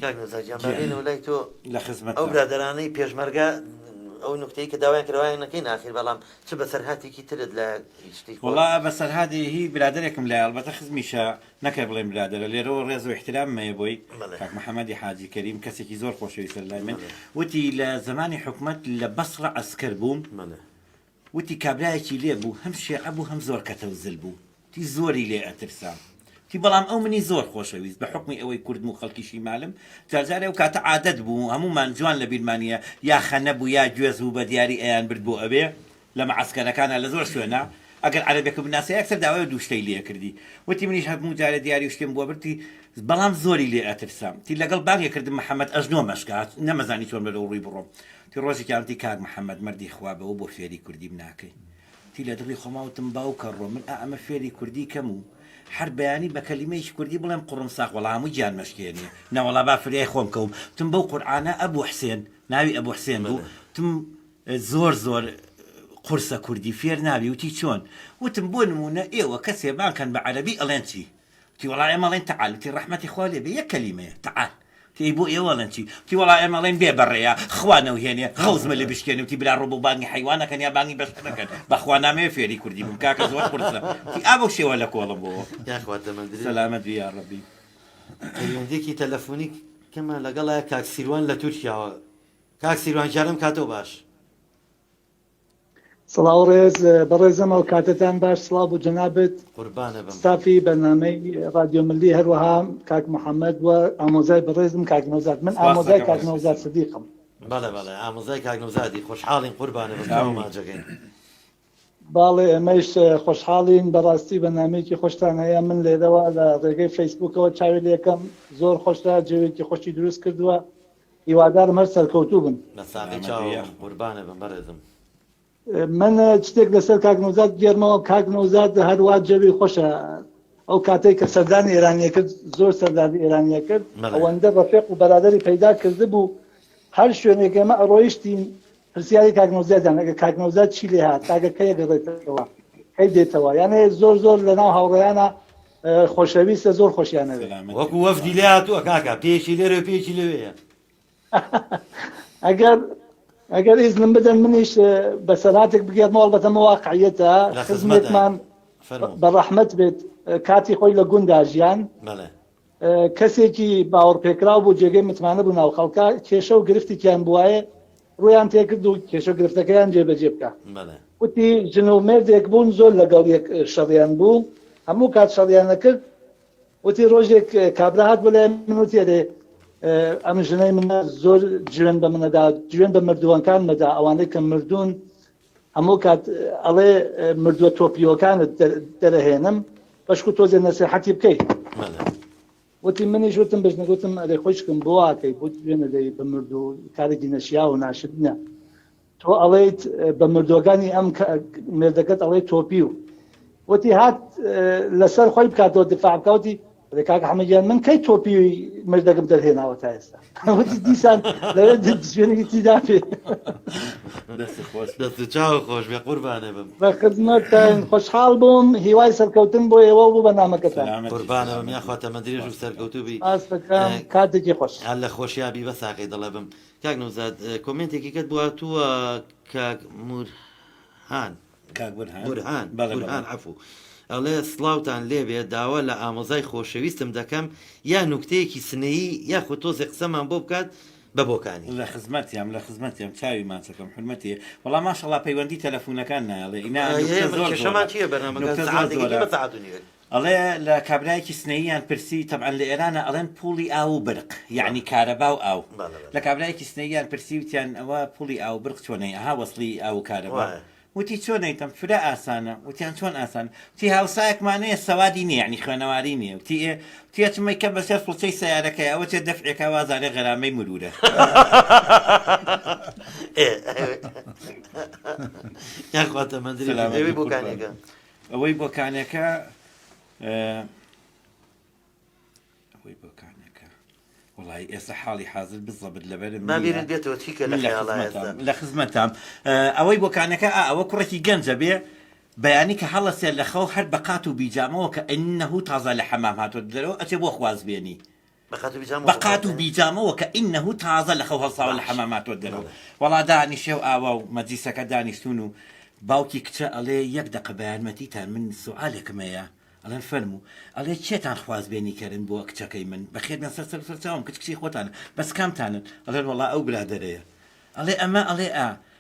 کاک نەزاریان بەڕێنەوە لای تۆ لە خزمەت ئەو برادەرانەی پێشمەرگە ئەو نکتەی کە داوایان کردوایان نەکەی ناخیر بەڵام چ بەسەرهاتێکی ترت لە شتی وڵا بەسەرهادی هی برادێکم لای ئەلبەتە خزمیشە نەکە بڵێم برادرە لێرەوە ڕێز و احتراممەیە بۆی کاک محەممەدی حاجی کەریم کەسێکی زۆر خۆشەویستە لای من وتی لە زمانی حکومەت لە بەسڕە ئەسکەر بووم وتی کابرایەکی لێ بوو هەم شێعە بوو هەم زۆر کەتەوزل بوو تی زۆری لێ ئەترسام تی بەڵام ئەو منی زۆر خۆشەویست بە حکمی ئەوەی کوردم و خەڵکیشی مالم جارجارێ و کاتە عادەت بوو هەمومان جوان لە بیرمانە یا خەنە بوو یا گوێز بوو بە دیاری ئەیان برد بۆ ئەبێ لە مەعسکەرەکانە لە زۆر شوێنە ئەگەر عەرەبێک بناسە یەکسەر داوای دووشتەی لێ کردی وتی منیش هەموو جارە دیاری شتێم بۆ برتی بەڵام زۆری لێ ئەترسام تی لەگەڵ باغی کردم محەممەد ئەژنۆ مەشکات نەمەزانی چۆن بەرەو ڕووی بڕۆم تی ڕۆژێکیانتی کاک محەممەد مردی خوا بەوە بۆ فێری کوردی بناکەی تی لە دڵی خۆماوتم باو کەڕۆ من ئەمە فێری کوردی کەم و هەر بەیانی بە کەلیمەیەکی کوردی بڵێم قوڕم ساق وەڵا هەموو گیان مەشکێنێ نەوەڵا با فریای خۆم کەوم تم بەو قورئانە ئەبوو حسێن ناوی ئەبوو حسێن بوو تم زۆر قورسە کوردی فێر ناوی وتی چۆن وتم بۆ نمونە ئێوە کەسێ بانکەن بە عەرەبی ئەڵێن چی تی وەڵا ئێمە ئەڵێن تەعال تی ڕەحمەتی خوا لێ بێ یەک کەلیمەیە تەعال تی بۆ ئێوە ئەڵێن چی تی وەڵا ئێمە ئەڵێن بێ بەڕێیە خوا نەوهێنێ خەوزمە لێ بشکێنێ وتی برا ڕۆ بۆ بانگی حیوانەکەن یا بانگی بەشەکەن بەخوا نامەوێ فێری کوردی بم کاکە زۆر قورسە تی ئابە شێوە لە کۆڵم بۆ سەلامەت یا ڕەبی پەیوەندێکی تەلەفۆنی کەمە لەگەڵایە کاک سیروان لە تورکیاوە کاک سیروان جارم کاتەوە باش سڵاو ڕێز بەڕێزەمە و کاتتان باش سڵاو بۆ جەنابەت قوربانە بم ستافی بەرنامەی رادیۆ ملی هەروەها کاک محەممەد و ئامۆزای بەڕێزم کاک نەوزاد من ئامۆزای کاک نەوزاد سدیقم بەڵێ ئامۆزای کاک نەوزادی خۆشحاڵین قوربانە بم ماجەکەین باڵێ ئەمەش خۆشحاڵین بەڕاستی بەنامەیەکی خۆشتان هەیە من لێرەوە لە ڕێگەی فەیسبوکەوە چاوی لەکەم زۆر خۆشتا جێوێکی خۆشی دروست کردووە هیوادارم هەر سەرکەوتوو بن قوربانە بم بەڕێزم من شتێک لەسەر کاک نەوزاد گێرمەوە کاک نەوزاد هەروە جێوی خۆشە ئەو کاتێک کە سەردانی ئێرانیە کرد زۆر سەردانی ئێرانیە کرد ئەوەندە ڕەفیق و بەرادەری پەیدا کرده بوو هەر شوێنێک ئێمە ئەڕۆیشتین پرسیاری کاک نەوزادیان ئەگە کاک نەوزاد چی لێ هات تاگە کەیە گەڕێتەوە کەی دێتەوە یانێ زۆر لەناو هاوڕێیانە خۆشەویستە زۆر خۆشیانەوێت وەکو وەفدی لێ هاتووە کاکە پێشی لێرە پێکی لەوەیە ئەگەر ئیزنم بدەن منیش بەسەراتێک بگێتمەوە بەتەمە واقعیەتە خزمێکمان بەڕەحمەت بێت کاتی خۆی لە گوندا ژیان کەسێکی باوەڕپێکراو بوو جێگەی متمانە بوو ناو خەڵکە کێشە و گرفتێکیان بووایە ڕویان تێکرد و کێشە گرفتەکەیان جێبەجێ بکە وتی ژن و مێردێک بوون زۆر لەگەڵ یەک شەڕیان بوو هەموو کات شەڵیان نەکرد وتی ڕۆژێک کابرا هات بەلای من وتی ئەرێ ئەم ژنەی منە زۆر جوێن بە منەدا جوێن بە مردووەکان مەدا ئەوانەی کە مردوون هەموو کات ئەڵێ مردووە تۆپیۆکانت دەرەهێنم بەشکو تۆزێ نەسیحەتی بکەیت وتی منیش وتم بەش نەگوتم ئەرێ خۆشکم بۆ واکەی بۆ دوێنە دەی بە مردوو کارێکی نەشیا و ناشدنە تۆ ئەڵێیت بە مردوەکانی ئەم مێردەکەت ئەڵێ تۆپی و وتی هات لەسەر خۆی بکاتەوە دفاع بکەوتی کاکە حەمەدیان من کەی تۆپی مردەکەم دەرهێناوە تا ئێستا وتی دیسان لەوێ دوێنێکی تیدا پێ دەست چاو خۆش بێ قوربانێ بم بە خزمەتتان خۆشحاڵ بووم هیوای سەرکەوتن بۆ ئێوە بوو بە نامەکەتان قوربانەوە یاخواتە مەدرێژ و سەرکەوتوبی ئاستەکەم کاتێکی خۆش هەر لە خۆشیابی بە ساقی دەڵێ بم کاک نەوزاد کۆمنتێکی کەت بواتووە کاک بورهان عەفوو ئەڵێ سڵاوتان لێبێ داوا لە ئامۆزای خۆشەویستم دەکەم یا نوکتەیەکی سنەیی یاخود تۆزێ قسەمان بۆ بکات بە بۆکانی لە خزمەتیام چاوی ماچەکەم حرمەتی وەڵام ماشەڵڵا پەیوەندی تەلەفونەکان نایڵێ ئیناشەمان چیە بەرنامەکە ئەڵێ لە کابرایەکی سنەییان پرسی تەبعەن لە ئێرانە ئەڵێن پوڵی ئاو و برق یعنی کارەبا و ئاو لە کابرایەکی سنەییان پرسی وتیان ئەوە پوڵی ئاو برق چۆنەی ئەها وەسڵی ئاو کارەبا وتی چۆنەیتەم فرە ئاسانە وتیان چۆن ئاسان وتی هاوسایەکمانەیە سەوادی نییە ینی خوێنەواری نییە وتیەچمەی کە بەسەر فڵچەی سیارەکەی ئەوە چێ دەفعێکە وازانێ غەرامەی مرورە یاخواتە مەندری بۆکانێکە ئەوەی بۆکانەکە وڵی ئێستا حاڵی حاضر بزەبت لەبەرم نابێنێت بێتەوە چیکە لە خزمەتام ئەوەی بۆکانەکە ئەوە کوڕێکی گەنجە بێ بەیانی کە هەڵەسێ لە خەو هەر بەقات و بیجامەوە کە ئینەهو تازە لە حەمام هاتۆ دەرەوە ئەچێ بۆ خوازبێنی بەقات و بیجامەوە کە ئینەهو تازە لە خەو هەڵساوە لە حەماماتۆ دەرەوە وەڵا دانیشێ و ئاوا و مەجلیسەکە دانیشتون و باوکی کچە ئەڵێ یەک دەقە بەیانمەتیتان من سوالێکمەیە ئەڵێن فەرموو ئەڵێ چێتان خوازبێنی کردن بۆ کچەکەی من بەخێربیان سەرچاوم کچی خۆتان بەس کامتانن ئەڵێن وەڵا ئەو برادەرەیە ئەڵێ ئەمە ئەڵێ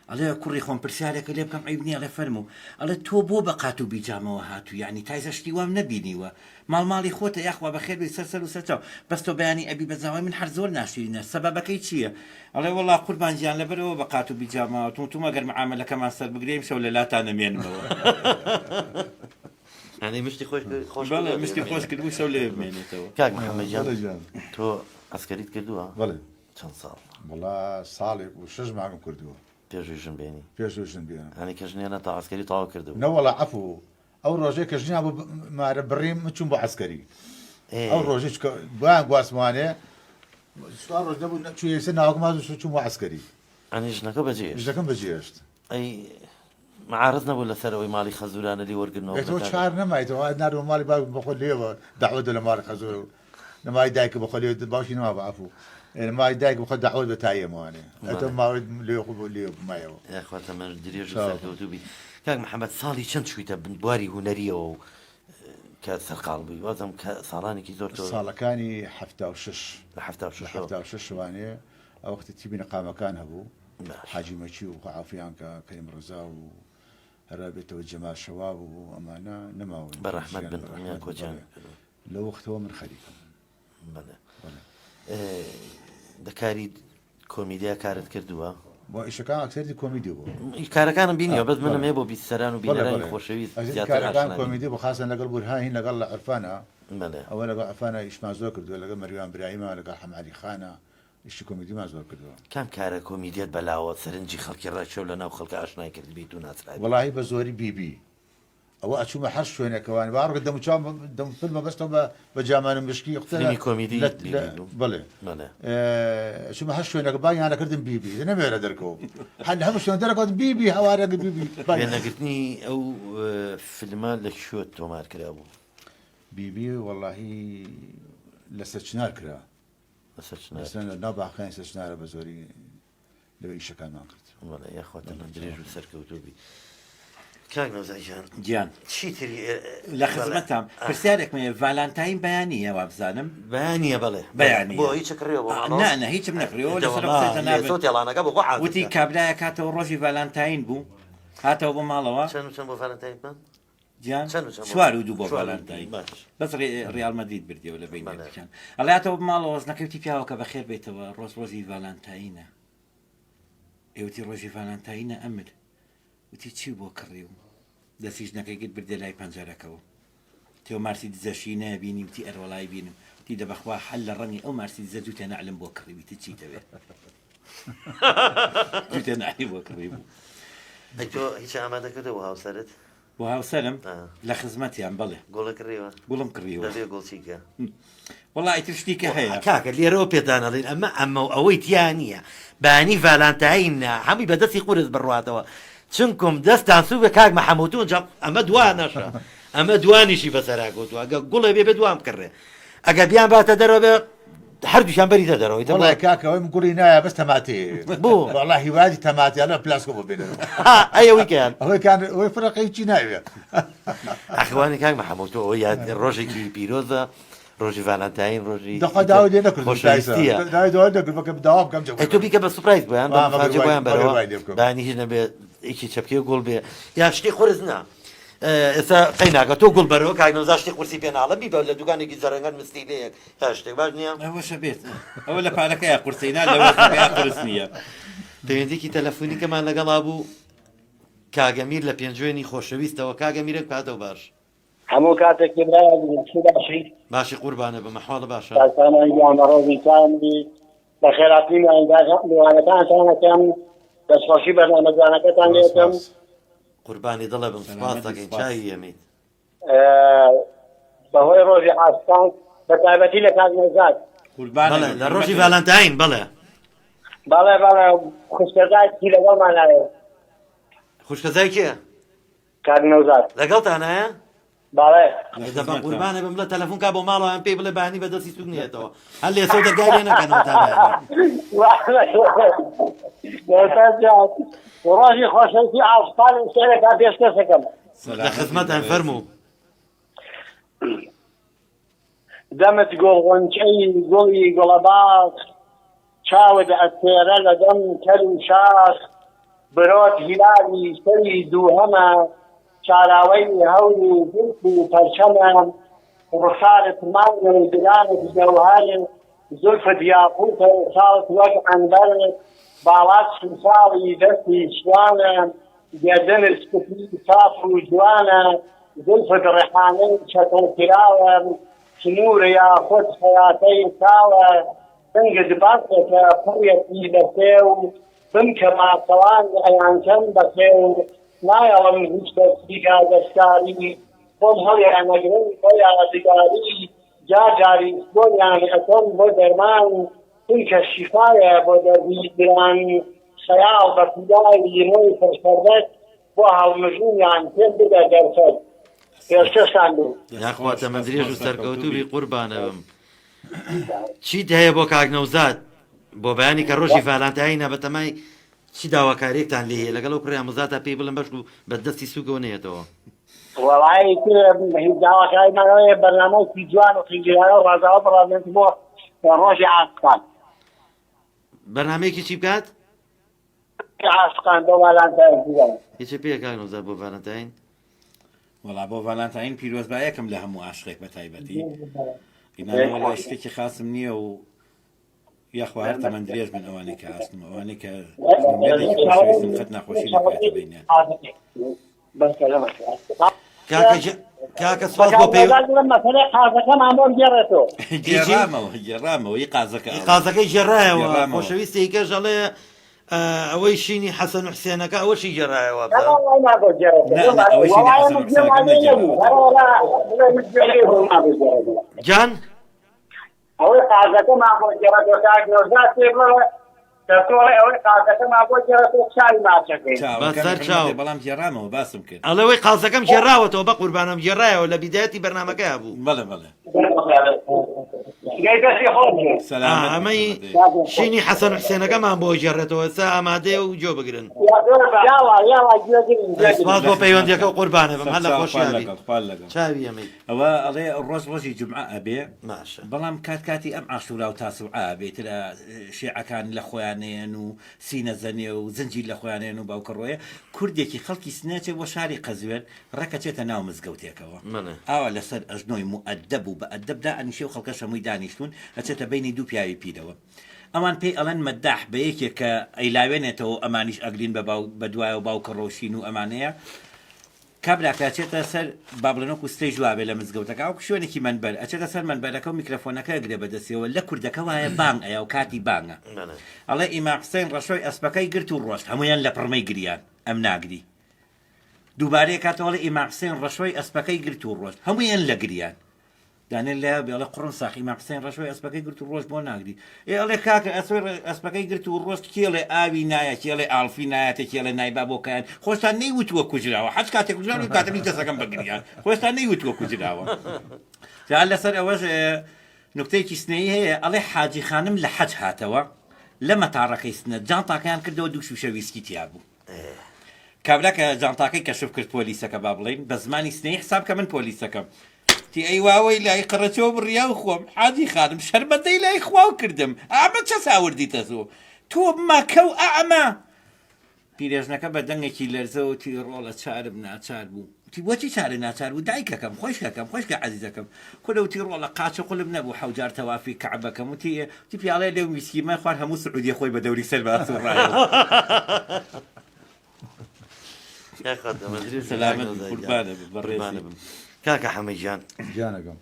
ئەڵێ کوڕی خۆم پرسیارێکە لێ بکەم عیبنی ئەڵێ فەرموو ئەڵێ تۆ بۆ بەقات و بیجامەوە هاتوو یعنی تایزەشتی وام نەبینیوە ماڵماڵی خۆتە یاخوا بەخێر بێ سەر و سەرچاو بەس تۆ بەیانی ئەبی بەزاوای من هەر زۆر ناشرینە سەبەبەکەی چییە ئەڵێ وەڵا قوربانگیان لەبەرەوە بەقات و بیجامەوە تۆ مەگەر معاملەکەمان سەر بگرێم شەو لە لاتان نەمێنمەوە يعني مشتي خوش مشتي خوش كردو شو ليه بمينيتو كاك محمد جان تو عسكريت كردوها بله چند سال والله صالح وشج معكم كردوها بيجوشن بيني بيني يعني كجنينا تا عسكري طاو كردو لا والله عفو او روجي كجنيا ما بريم متشون بو عسكري او روجي بان قواسمانه شو روج دبو شو يسنا ما شو مو عسكري يعني جنكو بجيش جنكم بجيش اي معارضنا ولا ثروي مالي خزولان اللي ورقنا تو شهر نما تو نار مالي بقول لي دعوه لمالي خزول لما يدايك بقول لي باشي ما بعفو ما يدايك بقول دعوه بتاعي ماني انت ما لي يقول لي ما يو يا اخوات من دريج سكوتوبي كاك محمد صالي شنت شويته بواري هنريه و كسر قلبي وازم كصالاني كي زرتو صالكاني حفته وشش حفته وشش واني وقت تبين قام مكان ابو حاجي ماشي وعافيان كريم رزا هرابته والجماعة شباب وأمانة نماوي برحمة بن أميان كوجان لو اختوا من خليفة بله دكاري كوميديا كارت كردوا وإيش كان أكثر دي كوميديا بو كان بيني بس من ما يبو بيسران وبينران خوشوي زيادة كان كوميديا بخاصة لقى البرهاين لقى عرفانا بله أولا لقى عرفانا إيش ما زور كردوا لقى مريم برايمة لقى حم علي خانة إيش كوميدي ما زور كردوا كم كارا كوميديات بلاوة سرنجي خلق الراشة ولا خلق عشناي كرد بيتو ناس والله بزوري بي أو أشوف ما حرش شوية كمان بعرف قدام شام قدام فيلم بس طبعا بجامان مشكي فيلم كوميدي بله شو ما حرش شوية كباين أنا كردم بيبي أنا ما أدركه حن هم شو أدرك بيبي هوارق بيبي أنا قلتني أو فيلم لك شو تومار كرا أبو بيبي والله لسه كرا مثلا نابع خان سشنار بزوري لو إيش كان ما قلت والله يا أخوات أنا دريج وسرك وتوبي كاك نوزع جان شي تري لخدمتهم برسالك من فالنتاين بيانية وابزانم بيانية بله بيانية بو هيك كريو لا هيك بنقريو لسه صوت يلا أنا قبل قعد وتي كابلايا كاتو روجي فالنتاين بو هاتو بمالوا شنو بو فالنتاين من گیان چەند و چەند چوار و دوو بۆ چوار و ڤالەنتاین باش. بەس ڕیال مەدرید بردیەوە لە بینەکان ئەڵاتەوە بماڵەوە نەکەوتی پیاوە کە بەخێر بێتەوە ڕۆژی ڤالەنتاینە ئێوتی ڕۆژی ڤالەنتاینە ئەمر وتی چی بۆ کڕی و دەستیش نەکەیگت بردێ لای پەنجەرەکەەوە تێ مارسی دزەشی نەبینی وتی ئەروەڵای بینم تی دەبەخوا حل لە ڕەنی ئەو مارسی دزە دوو تێ نەعلم بۆ کڕی وتی چی دەوێت دوو تێ نەعلی بۆ کڕی بوو تۆ هیچ ئامادەکردەوە هاوسەرت بۆ هاوسەرم لە خزمەتیان بەڵێ گۆڵە کڕیوە گوڵم کڕیوە لەبێ گۆڵچیکە وەڵی ئیتر شتێکە هەیە کاکە لێرەوە پێدانەڵین ئەمە ئەوەی تیان نییە بانی ڤالانتاینە هەمووی بەدەستی قورس بڕاتەوە چونکم دەستان سوبە کاک مەحەموتون ئەمە دوانەشە ئەمە دوانیشی بەسەرا گوتووە ئەگە گوڵێ بێ دوام کڕێ ئەگە بیان باتە دەرەوە بێ هەردووشان بەریتە دەرەوەی وڵای کاکەوەی گوڵی نایە بەس تەماتێ بوو وڵا هیوادی تەماتیانە پلاسکۆ بۆ بێنەوە ئەیەوەی کەیان ئەوەی فڕەقەی چی ناوێ ئەخوانی کاک مەحەموتۆ ئەو یاد ڕۆژێکی پیرۆزە ڕۆژی ڤالانتاین ڕۆژی دەخوا داوای لێ نەکرد خۆشەویستیە داوای نەکرد بەکە داوا بکەم تۆ بیکە بە سوپرایز بۆیان بەڵێ بۆیان بەرەوە وای لێ بکەم. بانی هیچ نەبێ ئیکی چەپکێ گوڵ بێ یا شتی خورز نا ئێستا قەیناکە تۆ گوڵ بەرەوە کاگنۆزا شتی قورسی پێناڵە بیبە لە دوکانێکی زەرەنگەن مستیلەیەک تا شتێک باش نییە ئەوەشە بێت ئەوە لە پارەکەی قورسینا لەوە قورس نییە پەیوەندێکی تەلەفۆنیکەمان لەگەڵا بوو کاگەمیر لە پێنجوێنی خۆشەویستەوە کاگەمیرێک کاتەوە باش هەموو کاتێکی باشی باشی قوربانە بە مەحواڵە باشە ڕۆژیکانی بە خێراتی میوانەکانتانەکەم دەستخۆشی بەرنامەجانەکەتان لێتم قوربانی دڵە بم سپاس دەکەین چاوی ئەمید بەهۆی ڕۆژی ئاسان بە تایبەتی لە کات نەزات لە ڕۆژی ڤالانتاین بڵێ بەڵێ خوشکەزایکی لەگەڵمانایە خوشکەزای کێ کات نەوزات لەگەڵتانایە باڵێ دەبە قوربانە بم لە تەلەفۆن کا بۆ ماڵەوەیان پێی بڵێ بانی بەدەستی سوک نیێتەوە هەر لێسە دەرگای لێ نەکەنەوە تا ڕۆژی خۆشەویستی ئاسپان سێرەکە پێشکەسەکەم لە خزمەتان فەرموو دەمت گۆڵ غۆنچەی گوڵی گوڵەباس چاوت ئەسێرە لە دەم کەر و شاخ برۆت هیلالی سەری دووهەمە چاراوەی هەول و گوڵ و پەرچەمە ڕوخسارت مانگە و درانت جەوهەر زولفت یاقوتە ساڵت وەک عنبەر باڵات ساڵی دەستی شوانە گەردنت سپی ساف و جوانە زولفت ڕێحانەی چەتەرکراوە سنوورە یاخود حیاتەی ساڵە بنگت باسێکە پڕێتی لەسێ و بمکە ماسەوان ئەیانکەم بەسێ و نایەڵم هیچ کەسی گازەشکاری خۆم هەڵیانەگرن بۆ یادگاری جاجاری بۆیان ئەتۆم بۆ دەرمان چونکە شیفایە بۆ دەردیگران خەیاڵ بە پیدای لێمەی فرسەردەت بۆ هەڵمژوویان پێم بدە دەرفەت پێشتەشان بوو یاخواتە من درێژ و سەرکەوتوبی قوربانە بم چیت هەیە بۆ کاگنەوزات بۆ بەیانی کە ڕۆژی ڤالانتاینە بەتەمای چی داواکاریەکتان لێ هەیە لەگەڵ پڕیان مزاتە پێی بڵم بەش و بەدەستی سووکەوە نێتەوە وڵای هیچ داواکاریمانەوەیە بەرنامەی جوان و خنجیرانە و ڕازاوە بڕازێنێت بۆ ڕۆژی عاسقان بەرنامەیەکی چی بکات عاسقان بۆ ڤالانتاین هیچ پێ کاگنەوزات بۆ ڤالانتاین وەڵا بۆ ڤالانتاین پیرۆزبایەکەم لە هەموو عاشقێک بە تایبەتی وڵای شتێکی خاصم نییە و یاخوا هەر تەمەەن درێژ من ئەوانەی کە ئاستم ئەوانەی کە خەت ناخۆشی لەکاتە بینیان کاکە سوال بۆ گێڕامەوە قازەکەی ژێڕایەوە خۆشەویستی کەش ئەڵێ ئەوەی شینی حەسەن و حسێنەکە ئەوەشی گێڕایەوە جان ئەوەی قازەکەمان بۆ گێڕێتەوە کاگنۆزات پێ بڵێ دەتۆڵێ ئەوەی قازەکەمان بۆ گێڕێتەوە چاوی ماچەکەی بەسەر چاو بەڵام گێڕامەوە باسم کرد ئەڵەوەی قازەکەم گێڕاوەتەوە بە قوربانم گێڕایەوە لە بیدایەتی بەرنامەکەی بوو بەڵێ بەڵێ قايدتي خوش سلام ئەمەی شینی حەسەن و حسێنەکەمان بۆ جێڕێتەوە سا ئامادەیە و جۆ بگرن سپاس بۆ پەیوەندیەکە و قوربانە بم هەر لە خۆشیانی چاوی ئەمەی ئەوە ئەڵێ ڕۆژی جمعە ئەبێ ماشە بەڵام کاتی ئەم عاشورا و تاسوعا بێت لە شیعەکان لە خۆیانێن و سینە زەنێ و زنجیر لە خۆیانێن و باوکڕۆیە کوردێکی خەڵکی سنێچێ بۆ شاری قەزوێر ڕەکەچێتە ناو مزگەوتێکەوە ئاوا لەسەر ئەژنۆی مؤەدەب و بە ئەدەبدا ئەنیشێ و خەڵکە شەمووی دانیشتون ئەچێتە بینی دوو پیاوی پیرەوە ئەمان پێی ئەڵەن مەداح بە یەکێک کە ئەیلاوێنێتەوە ئەمانیش ئەگرین بە دوایە و باوکە ڕۆشین و ئەمانەیە کابراکچێتە سەر بابلنۆک و ستەی جوابێ لە مزگەوتەکە و شوێنێکی منبەر ئەچێتە سەر منبەرەکە و میکرۆفۆنەکە ئەگرێ بەدەستیەوە لە کوردەکە وایە بانگ ئەیە و کاتی بانگە ئەڵێ ئیمام حوسێن ڕەشۆی ئەسپەکەی گرت و ڕۆشت هەمویان لە پڕمەی گریان ئەم ناگری دووبارەیە کاتەوەڵە ئیمام حوسێن ڕەشۆی ئەسپەکەی گرت و ڕۆشت هەمویان لە گریان دانێن لە بێڵە قڕن ساخی ئیمام حوسێن ڕەشۆی ئەسپەکەی گرت و ڕۆژ بۆ ناگری ئەڵێ کاکە ئەسپەکەی گرت و ڕۆست کێڵێ ئاوی نایە کێڵێ ئالفی نایەتە کێڵێ نایبا بۆکەیان خۆشتان نەیوتووە کوژراوە حەج کاتێک کوژراوی کاتەمی دەسەکەم بەگریان خۆشتان نەیوتووە کوژراوە لەسەر ئەوەش نکتەیەکی سنەی هەیە ئەڵێ حاجی خانم لە حەج هاتەوە لە مەتاڕەکەی سنە جانتاکەیان کردەوە دوو شوشە ویسکی تیا بوو کابراکە جانتاکەی کەشف کرد پۆلیسەکە با بڵێن بە زمانی سنەی حساب کە من پۆلیسەکەم تی ئەیواوەی لای قڕەچەوە بڕیا و خۆم حاجی خانم شەربەتەی لای خواو کردم ئامە چە ساوردیتە زۆ تۆ ماکە و ئەمە پیرێژنەکە بە دەنگێکی لەرزە و تی ڕۆڵە چارم ناچار بوو تی بۆچی چارە ناچار بوو دایکەکەم خۆشکەکەم خۆشکە عەزیزەکەم کولە وتی ڕۆڵە قاچە قولم نەبوو حەوجار تەوافی کەعبەکەم وتی پیاڵێ لێو میسکیمە خوار هەموو سعودی خۆی بە دەوری سەر باس و ڕایەوە سەلامەت قوربانە بەڕێزی کاکە حەمەدیان گیانەکەم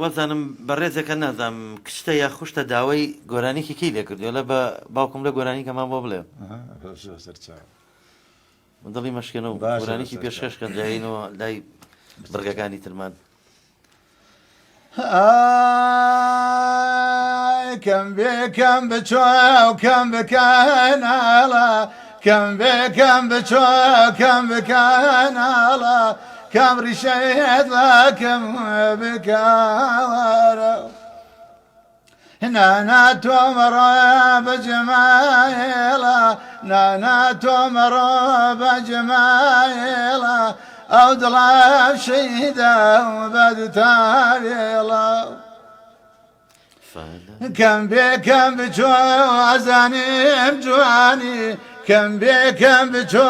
وەزانم بەڕێزەکە نازانم کشتە یا خوشتە داوای گۆرانێکی کەی لێ کردو لە بە باوکم لە گۆرانیکەمان بۆ بڵێ دڵی مەشکێنە و گۆرانێکی پێشکەشکەن جاینەوە لای بڕگەکانی ترمان کەم بێکەم بچۆ و کەم بکەناڵە کەم بێکەم بچۆ کەم بکەناڵە کەم ڕیشەیەت کەم بکارە نانا تۆ مەڕۆ بەجمایڵە نانا تۆ مەڕۆ بەجمایڵە ئەو دڵە شەیدا بەدتاوێڵە کەم بێکەم بچۆ ئەزانیم جوانی کەم بێکەم بچۆ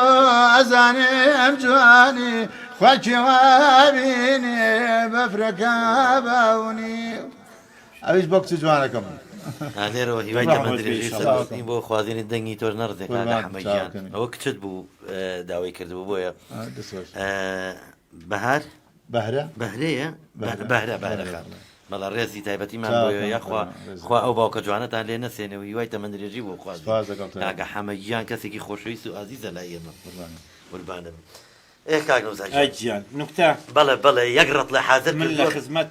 ئەزانیم جوانی خواکی وابینێ بەفرەکە باونی ئەویش بۆ کچ جوانەکەم لێرەوە هیوای تەمەندرێژی بۆ خوازیێنی دەنگی تۆر نەڕدێک حەمەدیان ئەوە کچت بوو داوای کردبوو بۆیە بەهار بەهرەیە بەهرە بەڵا ڕێزی تایبەتیمان بۆیە یاخوا خوا ئەو باوکە جوانەتان لێ نەسێنەوە هیوای تەمەندرێژی بۆ خواز کاکە حەمەدیان کەسێکی خۆشەویست و ئازیزە لای ئێمە قوربانم ئەجیان نکتە بەڵێ یەک ڕەت لە حاضر من لە خزمەت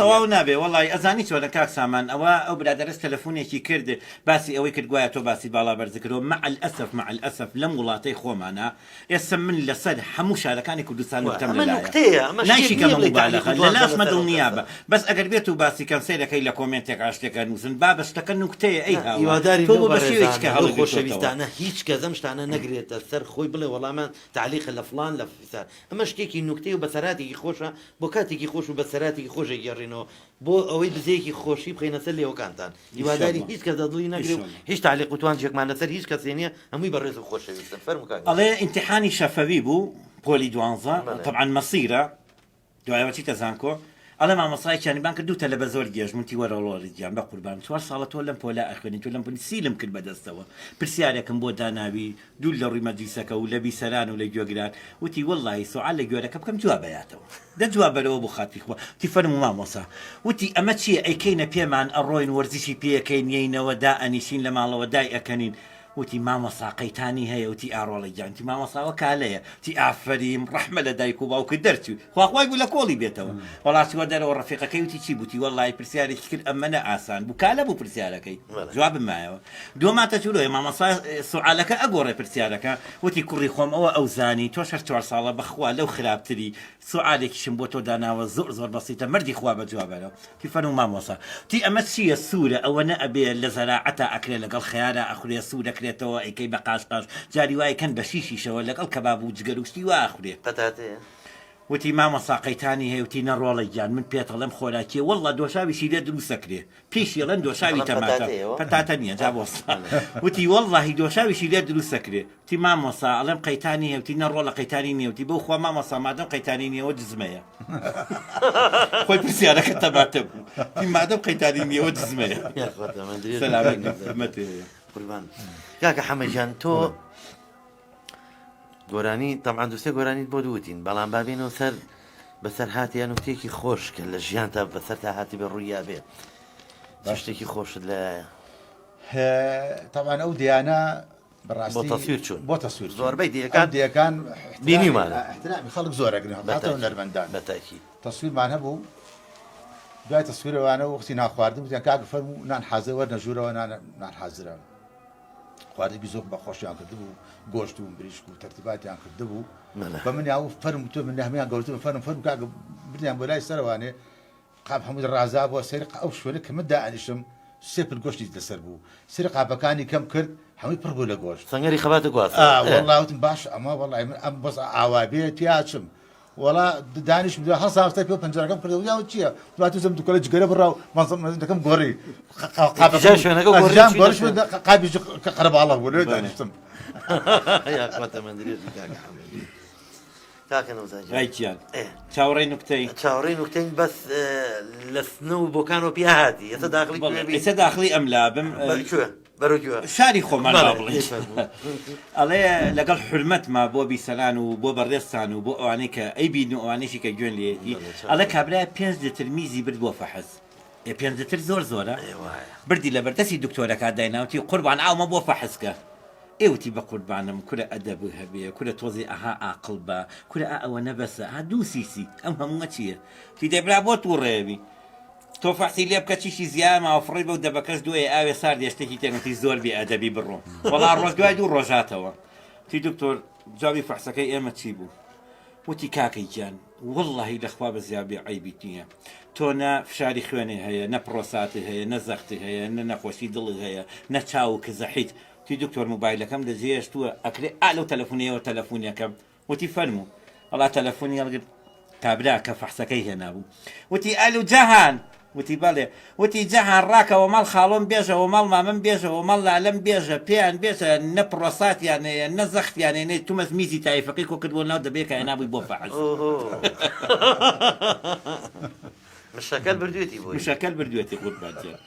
تەواو نابێ وڵی ئەزانی چۆنە کاک سامان ئەوە ئەو برادەرس تەلەفۆنێکی کرد باسی ئەوەی کرد گوایە تۆ باسی باڵا بەرزکردەوە مع الأسف لەم وڵاتەی خۆمانە ئێستا من لەسەر هەموو شارەکانی کوردستان وتەم لەلایە نایشیکەمە مبالغە لە لاشمە دڵنیابە بەس ئەگەر بێت و باسی کەنسەرەکەی لە کۆمنتێک ئاشتێکە نووسن با بەشتەکە نکتەیە ئەی هیواداری تۆ بە شێوێککە خۆشەویستانە هیچ کەزەم شتانە نەگرێتە سەر خۆی بڵێ وەڵامان تعلیق لە فلان لە فیسار ئەمە شتێکی نکتەی و بەسەراتێکی خۆشە بۆ کاتێکی خۆش و بەسەراتێکی خۆشە گەڕێنەوە بۆ ئەوەی بزەیەکی خۆشی بخینە سەر لێوەکانتان هیواداری هیچ کەس دڵی نەگرێت هیچ تعلیق و توانجێکمان لەسەر هیچ کەسێ نییە هەمووی بەڕێز و خۆشەویستن فەرمووکە ئەڵێ ئیمتیحانی شەفەوی بوو پۆلی 12 طبعا مەسیرە دوایەوە چی تەزانکۆ ئەڵێ مامۆستایەکیانی بان کردوتە لە بە زۆر گێژمونتی وەرەڵۆری گیان بە قوربان 4 ساڵە تۆ لەم پۆلا ئەخوێنی تۆ لەم سیلم کرد بەدەستەوە پرسیارێکم بۆ داناوی دوول لە ڕووی مەجلیسەکە و لە بیسەران و لە گوێگران وتی وەڵڵی سوعال لە گوێرەکە بکەم جوابەیاتەوە دەجوابەرەوە بۆ خاتی خوا تی فەرموو مامۆسا وتی ئەمە چییە ئەیکەینە پێمان ئەڕۆین وەرزشی پێەکەین یینەوە دا ئەنیشین لە ماڵەوە دای ئەکەنین وتی مامۆسا قەیتانی هەیە وتی ئاڕۆڵی جان تی مامۆساوە کالەیە تی ئافریم ڕەحمە لە دایک و باوکە دەرچوی خواخوای بوو لە کۆڵی بێتەوە وڵاتیوە دەرەوە ڕەفیقەکەی وتی چی بوتی وەڵای پرسیارێکی کرد ئەمەنە ئاسان بوو کالە بوو پرسیارەکەی جوابم مایەوە دووەماتە چلۆی مامۆسا سوعالەکە ئەگۆڕێ پرسیارەکە وتی کوڕی خۆم ئەوە ئەو زانی تۆ 4 ساڵە بەخوا لەو خراپتری سوعالێکیشم بۆ تۆ داناوە زۆر بەسیتە مردی خوا بە جوابەرەوە تی فەرموو مامۆسا تی ئەمە چییە سوورە ئەوە نەئەبێ لە زەراعەتە ئەکرێ لەگەڵ خیارە ئەخورێ سوور دەکرێتەوە ئەیکەی بە قاشقاش جاری وای کەن بە شیشیشەوە لەگەڵ کەباب و جگەر و شتی وا ئەخورێ وتی مامۆسا قەیتانی هەیە وتی نەڕۆڵی گیان من پێتەڵێم خۆراکیە وەڵڵا دۆشاویشی لێ دروستەکرێ پێشیڵەن دۆشاوی تەماتە پەتاتە نییە جا بۆستا وتی وەڵڵاهی دۆشاویشی لێ دروستەکرێ وتی مامۆسا ئەڵێم قەیتانی هەیە وتی نەڕۆڵە قەیتانی نییە وتی بەو خوا مامۆسا مادەم قەیتانی نیەوە جزمەیە خۆی پرسیارەکە تەماتە بوو تی مادەم قەیتانی نیەوە جزمەیە قوربان کاکە حەمەدیان تۆ گۆرانی تەمان دووسێ گۆرانیت بۆ دووتین بەڵام بابێنەوە سەر بەسەر هاتیان و تێکی خۆش کە لە ژیان تا بەسەر تا هاتی بە ڕوویا بێ شتێکی خۆشت لە تەمان ئەو دیانە بۆ تەسویر چوون بۆ تەسویر زۆربەی دیەکان بینیمان احترامی خەڵک زۆرەگرن هاتەوە نەرمەندان بەتاکی تەسویرمان هەبوو دوای تەسویرەوانە وەختی ناخواردن وتیان کاک فەرموو نان حازر وەرنە ژوورەوە نان حازرە خواردنی زۆر بە خۆشیان کردبوو گۆشت و بریشک و تەرتیباتیان کردبوو بە من یاو فەرم تۆ من هەمیان گەوتم فەرم کاکە بریان بۆ لای سەرەوانێ قاب هەموو ڕازا بۆ سەر ئەو شوێنە کە من دائنیشم سێپل گۆشتی لەسەر بوو سەر قاپەکانی کەم کرد هەمووی پڕ بوو لە گۆشت سەنگەری خەباتە گواست وەڵڵاوتم باش ئەمە وەڵڵای من ئەم بەس ئاوا بێ تیاچم وڵا دانیش هەستا پێ پەنجەکەم کردەوە یاوە چییە دوات زم دوکەلە جگەرە بڕاو مەزەکەم گۆڕی قابی قەرەباڵە بوو لێ دانیشتم ڕایکیان چاوەڕێی نوکتەی چاوەڕێی نوکتەین بەس لە سنە و بۆکان و پیاهاتی ئێستا ئێستا داخلی ئەم لابم شاری خۆمان بڵێ ئەڵێ لەگەڵ حرمەتما بۆ بیسەلان و بۆ بەڕێستان و بۆ ئەوانەی کە ئەی بین و ئەوانەیشی کە گوێن لێتی ئەڵێ کابرای 5 لتر میزی برد بۆ فەحز 5 لتر زۆرە بردی لە بەردەستی دکتۆرەکە دایناوتی قوربان ئاومە بۆ فەحزکە ئێوتی بە قوربانم کورە ئەدەب هەبێ کورە تۆزی ئەها ئاقڵ بە کورە ئەوە نەبەسە ها 2 سیسی ئەم هەمووە چییە تی دەبرا بۆ تووڕێوی تۆ فەحسی لێ بکە چیشی زیاد ماوەفڕی بە و دەبەکەش دوێ ئاوێ سار دێشتێکی تێنەتی زۆر بێ ئەدەبی بڕۆ وەڵا ڕۆژ دوای 2 ڕۆژاتەوە تی دکتۆر جوابی فەحسەکەی ئێمە چی بوو وتی کاکەی گیان وەڵڵاهی لەخوا بە زیابێ عیبیت نییە تۆ نە فشاری خوێنێ هەیە نە پرۆساتی هەیە نە زەختی هەیە نە نەخۆشی دڵی هەیە نە چاو کە زەحیت تی دکتۆر موبایلەکەم دەجێشتووە ئەکرێ لەو تەلەفۆنیەوە تەلەفۆنیەکەم وتی فەرموو وەڵا تەلەفۆنی هەڵگرت کابرا کە فەحسەکەی هێنابوو وتی ئەلو جەهان وتی بەڵێ وتی جەهان ڕاکەوە ماڵ خاڵۆم بێژەوە ماڵ مامەم بێژەوە ماڵ لالەم بێژە پێیان بێژە نە پرۆساتیانەیە نە زەختیانێنێ تومەز میزی تایفەکەی کۆ کردبوو ناو دەبێت کە هێنابووی بۆ فەحز مشەکەل بردوێتی بۆ مشەکەل بردوێتی قوربانجیان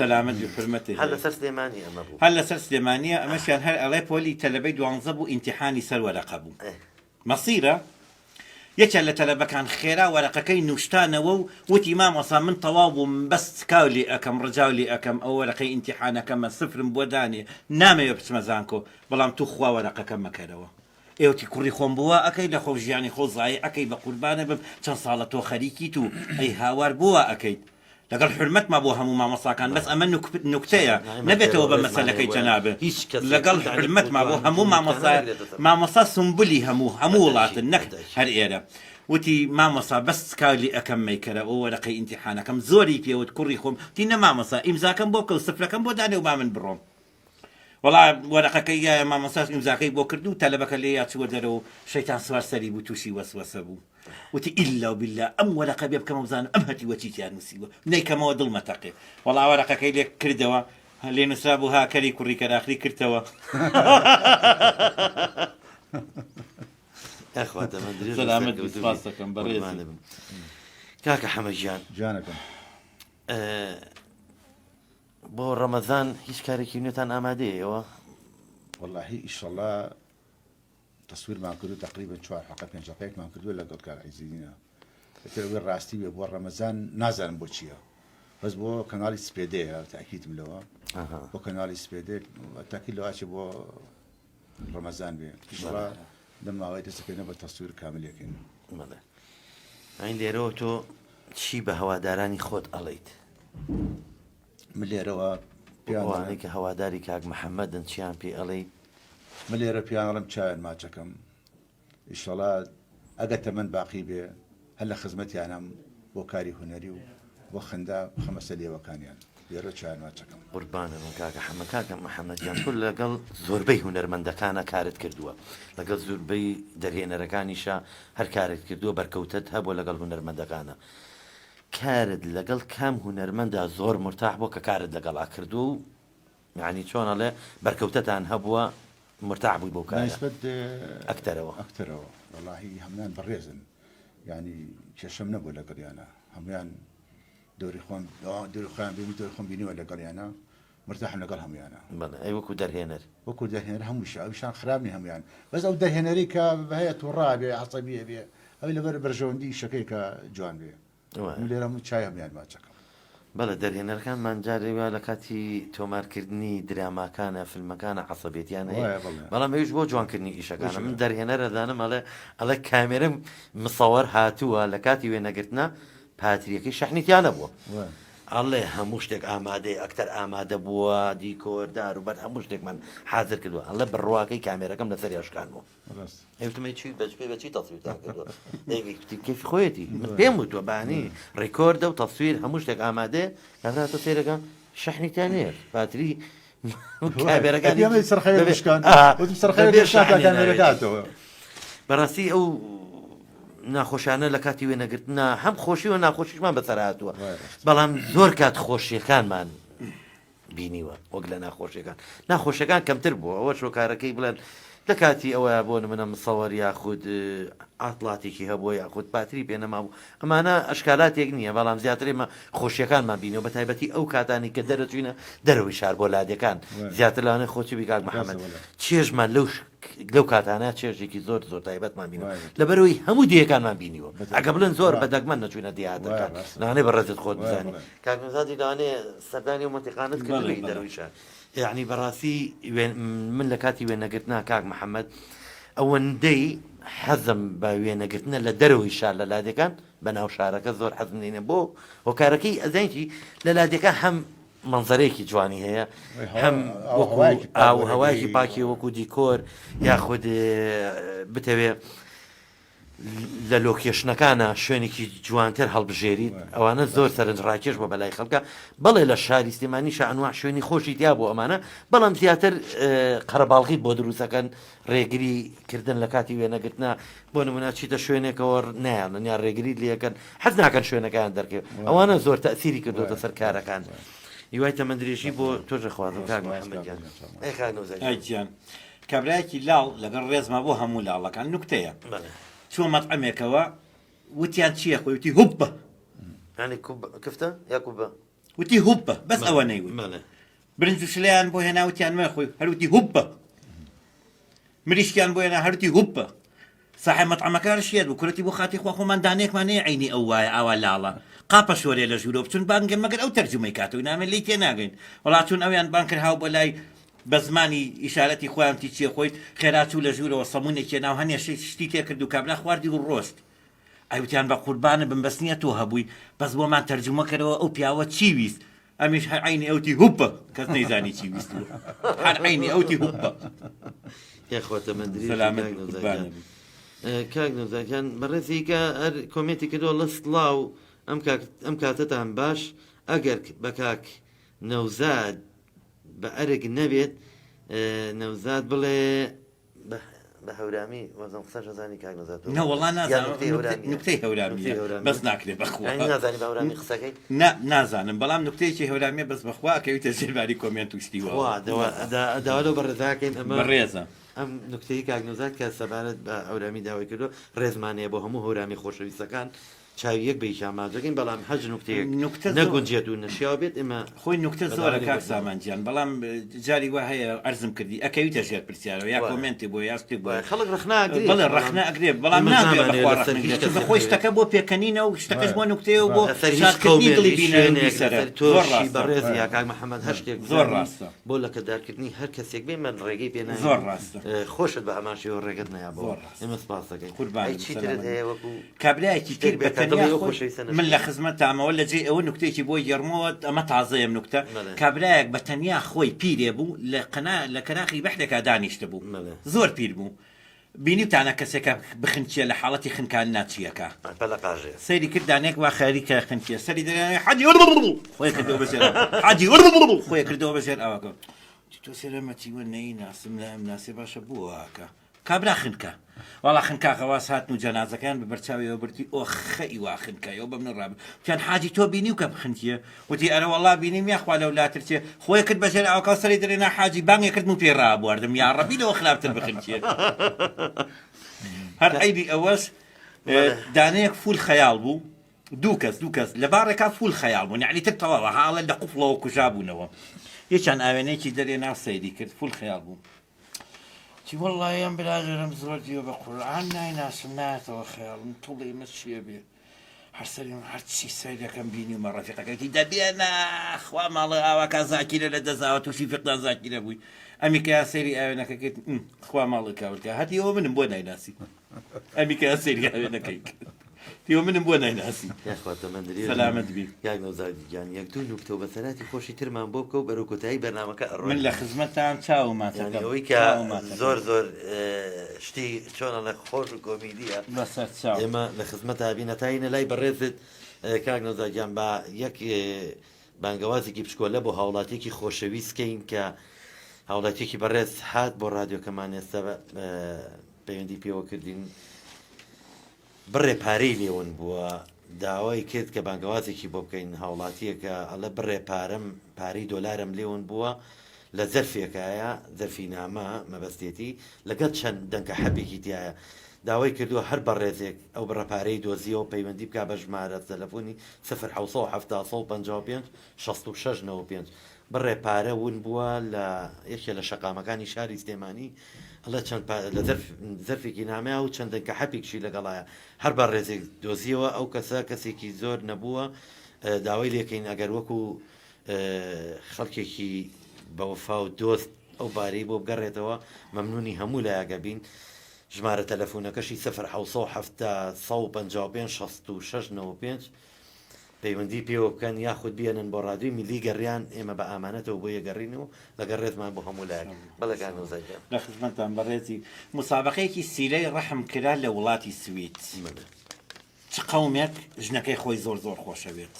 سەلامەت و حرمەتی هەر لەسەر سلێمانی ئەمە بوو هەر لەسەر سلێمانیە ئەمەشیان هەر ئەڵێ پۆلی تەلەبەی 12 بوو ئیمتیحانی سەر وەرەقە بوو مەسیرە یەکێک لە تەلەبەکان خێرا وەرەقەکەی نوشتانەوە و وتی مامۆسا من تەواو بووم بەس کاولی ئەەکەم ڕجاولی ئەەکەم ئەو وەرەقەی ئیمتیحانەکەمە سفرم بۆ دانێ نامەوێ بچمە زانکۆ بەڵام تو خوا وەرەقەکەم مەکەرەوە ئێوتی کوڕی خۆم بووە ئەەکەی لە خۆ ژیانی خۆ زای ئەەکەی بە قوربانە بم چەند ساڵە تۆ خەریکیت و ئەی هاوار بووە ئەەکەیت لەگەڵ حرمەتما بۆ هەموو مامۆساکان بەس ئەمە نوکتەیە نەبێتەوە بە مەسەلەکەی جەنابێ لەگەڵ حرمەتما بۆ هەموو مامۆسا سمبولی هەموو وڵاتن نەک هەر ئێرە وتی مامۆسا بەس کاولی ئەەکەم مەیکەرە ئەو وەرەقەی ئیمتیحانەکەم زۆری پێوت کوڕی خۆم تی نە مامۆسا ئیمزاکەم بۆ بکە و سفرەکەم بۆ دانێ و با من بڕۆم وەڵا وەرەقەکەی مامۆساش ئیمزاکەی بۆ کرد و تەلەبەکە لێ یا چوە دەرەوە شەیتان سوار سەری بوو تووشی وەسوەسە بوو وتی ئیلا و بالله ئەم وەرەقە بێ بکەمە بزانم ئەم هەتی وەچیتیان نووسیوە نەیکەمەوە دڵمەتەقێ وەڵا وەرەقەکەی لێ کردەوە لێ نووسرا بوو هاکەری کوڕی کەراخری کردەوە سەلامەت سپاس دەکەم بەڕێز کاکە حەمەدیان جانەکەم بۆ ڕەمەزان هیچ کارێکی نوێتان ئامادەیەوە واللهی ئیشەڵا تەسویرمان کردو تقریبا 4 حلقە 5 حلقەیەکمان کردووە لەگەڵ کار عیزینە ئەوێ ڕاستی بێ بۆ ڕەمەزان نازانم بۆ چییە بەس بۆ کەناڵی سپێدەیە تاکیدم لەوە بۆ کەناڵی سپێدێک تاکید لەواچی بۆ ڕەمەزان بێ ئینشەڵا لەم ماوەی دەستەکەینە بە تەسویر کاملێکین. ئەین لێرەوە تۆ چی بە هەوادارانی خۆت ئەڵێیت؟ من لێرەوە پیاوانەی کە هەواداری کاک محەممەدن چیان پێ ئەڵێیت؟ من لێرە پیانەڵم چاوێن ماچەکەم ئینشەڵا ئەگە تەمەند باقی بێ هەر لە خزمەتیانم بۆ کاری هونەری و بۆ خندا خەمەسە لێوەکانیان لێرە چاوێن ماچەکەم. قوربانم کاکە کاکە محەممەدیان تۆ لەگەڵ زۆربەی هونەرمەندەکانە کارت کردووە، لەگەڵ زۆربەی دەرهێنەرەکانیشە هەر کارت کردووە بەرکەوتت هەبوو لەگەڵ هونەرمەندەکانە. کارت لەگەڵ کام هونەرمەندا زۆر مرتاح بۆ کە کارت لەگەڵا کردو و یعنی چۆنەڵێ بەرکەوتتان هەبووە مرتاح بووی بۆ کار ئەکتەرەوە وەڵاهی هەمویان بەڕێزن ینی کێشەم نەبوو لەگەڵیانە هەمویان دەوری خۆم دووری خۆیان بینی دووری خۆم بینیوە لەگەڵیانە مرتاحم لەگەڵ هەمویانە. ئەی وەکو دەرهێنەر وەکو دەرهێنەر هەمووش ئەوشان خراپنی هەمویان بەس ئەو دەرهێنەری کە هەیە تووڕا بێ عەسەبیە بێ ئەوی لەبەر بەرژەوەندی شەکەی کە جوان بێ لێرە هەموو چای هەمویان ماچەکەم. بەڵێ دەرهێنەرەکانمان جارێوە لە کاتی تۆمارکردنی دراماکانە فیلمەکانە عەسەبێتیان هەیە بەڵام ئەویش بۆ جوانکردنی ئیشەکانە من دەرهێنەرە دانم ئەڵێ کامێرەم مصەوەر هاتووە لە کاتی وێنەگرتنە پاتریەکەی شەحنیتیانە بووە ئەڵێ هەموو شتێک ئامادەی ئەکتەر ئامادە بووە دیکۆردار و بەر هەموو شتێکمان حاضر کردووە ئەڵێ بڕواکەی کامێرەکەم لەسەر یاشکان بوو ئەوتمەی چی بەچی تەسویرتان کردووە کێفی خۆیەتی من پێم وتووە بانی ڕێکۆردە و تەسویر هەموو شتێک ئامادەیە کاتراتە سێرەکە شەحنیتیانەیە پاتری کامێرەکانی سەرخەیەکاتەوە بەڕاستی ئەو ناخۆشانە لە کاتی وێنەگرتنە هەم خۆشی و ناخۆشیشمان بەسەرهاتووە بەڵام زۆر کات خۆشیەکانمان بینیوە وەک لە ناخۆشیەکان کەمتر بووە ئەوە شۆکارەکەی بڵێن لە کاتی ئەوە بۆ منە مسەوەر یاخود ئاڵاتێکی هەبووە یاخود پاتری پێنەما بوو ئەمانە ئەشکالاتێک نییە بەڵام زیاترێمە خۆشیەکانمان بینەوە بە تایبەتی ئەو کاتانی کە دەرەچوینە دەرەوەی شار بۆ لادەکان زیاتر لەوانێ خۆچی بیکاک محەممەد چێژمان لەو کاتانە چێژێکی زۆر زۆر تایبەتمان بینەوە لەبەرەوەی هەموو دیەکانمان بینیوە ئەگە بڵێن زۆر بەدەگمەن نەچوینە دیاتەکان لەوانێ بەڕێزت خۆت بزانانی کاکنزادی لەوانێ سەردانی و مەتیقانت کردی دەرەوەی شار یعنی بەڕاستی من لە کاتی وێنەگرتنا کاک محەممەد ئەوەندەی حەزم بە وێنەگرتنە لە دەرەوەی شار لە لادەکان بە ناو شارەکە زۆر حەزمێنە بۆ هۆکارەکەی ئەزانکی لە لادەکە هەم منزەرێکی جوانی هەیە هەم ئاو هەوایکی پاکی وەکو دیکۆر یاخود بتەوێ لە لۆکێشنەکانە شوێنێکی جوانتر هەڵبژێریت ئەوانە زۆر سەرنجڕاکێش بۆ بەلای خەڵکە بەڵێ لە شاری سلێمانیشە ئەنواع شوێنی خۆشی تیا بۆ ئەمانە بەڵام زیاتر قەرەباڵغی بۆ دروستەکەن ڕێگری کردن لە کاتی وێنەگرتنا بۆ نمونە چیتە شوێنێکەوە نیان یا ڕێگری لیەکەن حەز ناکەن شوێنەکان دەرکەوێت ئەوانە زۆر تەسیری کردوتە سەر کارەکان یوای تەمەندرێژی بۆ تۆژە خوازم کاک محەممەدیان ئەیجان کابراایکی لاڵ لەگەڵ ڕێزما بۆ هەموو لاڵەکان نوکتەیە چۆ مەطعمێکەوە وتیان چییە خۆی وتی هوبە کفتە یا کوبە وتی هوبە بەس ئەوە نەیوت برنج و شلیان بۆ هێناوتیان مە خۆی هەروتی هوبە مریشکیان بۆ هێنا هەروتی هوبە ساحێ مەطعمەکە شێت و کورەتی بۆ خاتی خوا خۆمان دانێکمانەیە عینی ئەو وایە ئاوا لاڵە قاپە شۆرێ لە ژوورۆ بچون بانگە مەگەر ئەو تەرجمەی کاتەوە نامێ لی تێ ناگەین وڵات چون ئەویان بان کرد هاو بۆ لای بە زمانی ئیشارەتی خۆیانتی چیە خۆیت خێراچوو لە ژوورەوە سەمونێکی ناو هەنێ شتی تێ کرد و کابرا خواردی و ڕۆست ئەوتیان بە قوربانە بمبەستنیە تۆ هەبووی بەس بۆمان تەرجمە کردەوە ئەو پیاوە چی ویست ئەمیش هەر عینی ئەوتی هوبە کەس نەیزانی چی ویست هەر عینی ئەوتی هوبە یاخواتە مندری کاک نەوزاکان بەڕێزیکە هەر کۆمێتی کردەوە لە سڵاو ئەم کاتتان باش ئەگەر بە کاک نەوزاد بە ئەرێک نەبێت نەوزاد بڵێ بە هەورامی وەزم قسە شەزانی کاک نەوزاد نەوەڵا نوکتەی هەورامی بەس ناکرێت بەخوا نازانی بە هەورامی قسەکەی نازانم بەڵام نوکتەیەکی هەورامیە بەس بەخوا کەویتە ژێرباری کۆمنت وشتیوە داوالەوە بەڕێزاکەین ئەمە بەڕێزە ئەم نوکتەی کاک نەوزاد کە سەبارەت بە هەورامی داوای کردو ڕێزمانەیە بۆ هەموو هەورامی خۆشەویستەکان چاوی یەک بە ئاماجەکەین بەڵام هەج نوکتەیەک نوکتە نەگونجێت و نەشیاو بێت ئێمە خۆی نوکتە زۆرە کاک سامانجیان بەڵام جاری وا هەیە ئەرزم کردی ئەکەویتە ژێر پرسیارەوە یا کۆمنتی بۆ یاستی بۆ خەڵک ڕخناگرێت بەڵێ ڕخنا ئەگرێت بەڵام نابێت خۆی شتەکە بۆ پێکەنینە و شتەکەش بۆ نوکتەیە و بۆ شارکردنی دڵی بینەوەی سەرە تۆشی بەڕێزی یا کاک محەممەد هەشتێک زۆر ڕاستە بۆ لە کەدارکردنی هەر کەسێک بێ من ڕێگەی پێ زۆر ڕاستە خۆشت بە ئەماشەوە ڕێگەت نیا بۆ ئێمە سپاس دەکەین قوربان چیترت هەیە وەکو کابرایەکی تر بەتەنیا من لە خزمەتامەوە لە جێ ئەوە نوکتێکی بۆی گەڕمەوە ئەمە تازەیەم نوکتە کابرایەک بە تەنیا خۆی پیرێ بوو لە کەناقی بەحرێکا دانیشتە بوو زۆر پیر بوو بینیتانە کەسێکە بخنچیە لە حاڵەتی خنکان ناچیەکە سەیری کردانێک وا خەریکە خنچیە سەری دەیانێ حەجی خۆی کردەوە بەژێر حەجی خۆی کردەوە بەژێر ئەوەکە تۆ سێرەمەتیوە نەی ناسم لە ئەم ناسێ باشە بووەکە کابرا خنکە وڵا خنکاخەواز هاتن و جەنازەکان بە بەرچاویەوە بردی ئۆ خەئی وا خنکایەوە بە منە ڕاب چیان حاجی تۆ بینی و کە بخنتیە وتی ئەرە وەڵا بینیم یاخوا لەولاترچێ خۆی کرد بەژێر ئەوکە سەری دەرێنا حاجی بانگێ کرد و پێ ڕابواردم یا ڕەبی لەوە خلابتر بخنتیە هەر عیبی ئەوەش دانەیەک فول خەیاڵ بوو دوو کەس لە بارێکا فول خەیاڵ بوون یعنی تر تەواوە حاڵە لە قوفڵەوە کوژابوونەوە یەکیان ئاوێنەیەکی دەرێ ناو سەیری کرد فول خەیاڵ بوو چی وەڵڵای ئەم برادرم زۆر دیوە بە قورعان نایناسم نایەتەوە خەیاڵم توڵی مە چیە بێ هەرسەریم هەرچی سەیرەکەم بینی و مە ڕەفیقەکەتی دەبێنە خوا ماڵە ئاواکە زاکیرە لە دەزاوە تووشی فقدان زاکیرە بووی ئەمیکە سەیری ئاوێنەکەکەیت خوا ماڵی کاورکە هەتیەوە منم بۆ نایناسی ئەمیکە سەیری ئاوێنەکەی تیوە منم بۆ نایناسی سەلامەت بی یاگیان یەک دوو نوکتە و بەسەراتی خۆشی ترمان بۆ بکە و بەرەکۆتایی بەرنامەکە من لە خزمەتان چاوماتەوەی کە زۆر شتی چۆنە لە خۆش و کۆمیدیە ئێمە لە خزمەت بینەتاینە لای بەڕێزت کاک نەوزاگیان بە یەک بانگەوازێکی پشکۆلە بۆ هاوڵاتێکی خۆشەویستکەین کە هاوڵاتێکی بەڕێز هات بۆ رادیۆکەمان ئێستا پەیوەندی پێوە کردین بڕێ پارەی لێون بووە داوای کرد کە بانگەوازێکی بۆ بکەین هاوڵاتیەکە ئەڵە بڕێ پارەی دۆلارم لێون بووە لە زەرفێکایە زەرفی نامە مەبەستێتی لەگەڵ چەند دەنگە حەبێکی تایە داوای کردووە هەر بەڕێزێک ئەو بڕەپارەی دۆزیەوە پەیوەندی بکە بە ژمارە تەلەفۆنی 1970 6695 بڕێ پارە ون بووە لە یەکێ لە شەقامەکانی شاری سلێمانی ئەڵە چەند لە زەرفێکی نامەیە و چەندێککە حەپێکشی لەگەڵایە هەر بە ڕێزێک دۆزیەوە ئەو کەسێکی زۆر نەبووە داوای لێکەین ئەگەر وەکو خەڵکێکی بەوەفا و دۆست ئەو بارەی بۆ بگەڕێتەوە مەمنونی هەموو لایەگە بین ژمارە تەلەفۆنەکەشی 1970 پەیوەندی پێوە بکەن یاخود بێنن بۆ ڕادیۆی میلی گەڕیان ئێمە بە ئامانەتەوە بۆ یەگەڕینەوە لەگەڵ ڕێزمان بۆ هەموو لایەک بەڵێکان نوزایە لە خزمەتان بەڕێزی مسابقەیەکی سیلەی ڕەحم کرا لە وڵاتی سوید چ قەومێک ژنەکەی خۆی زۆر خۆشەوێت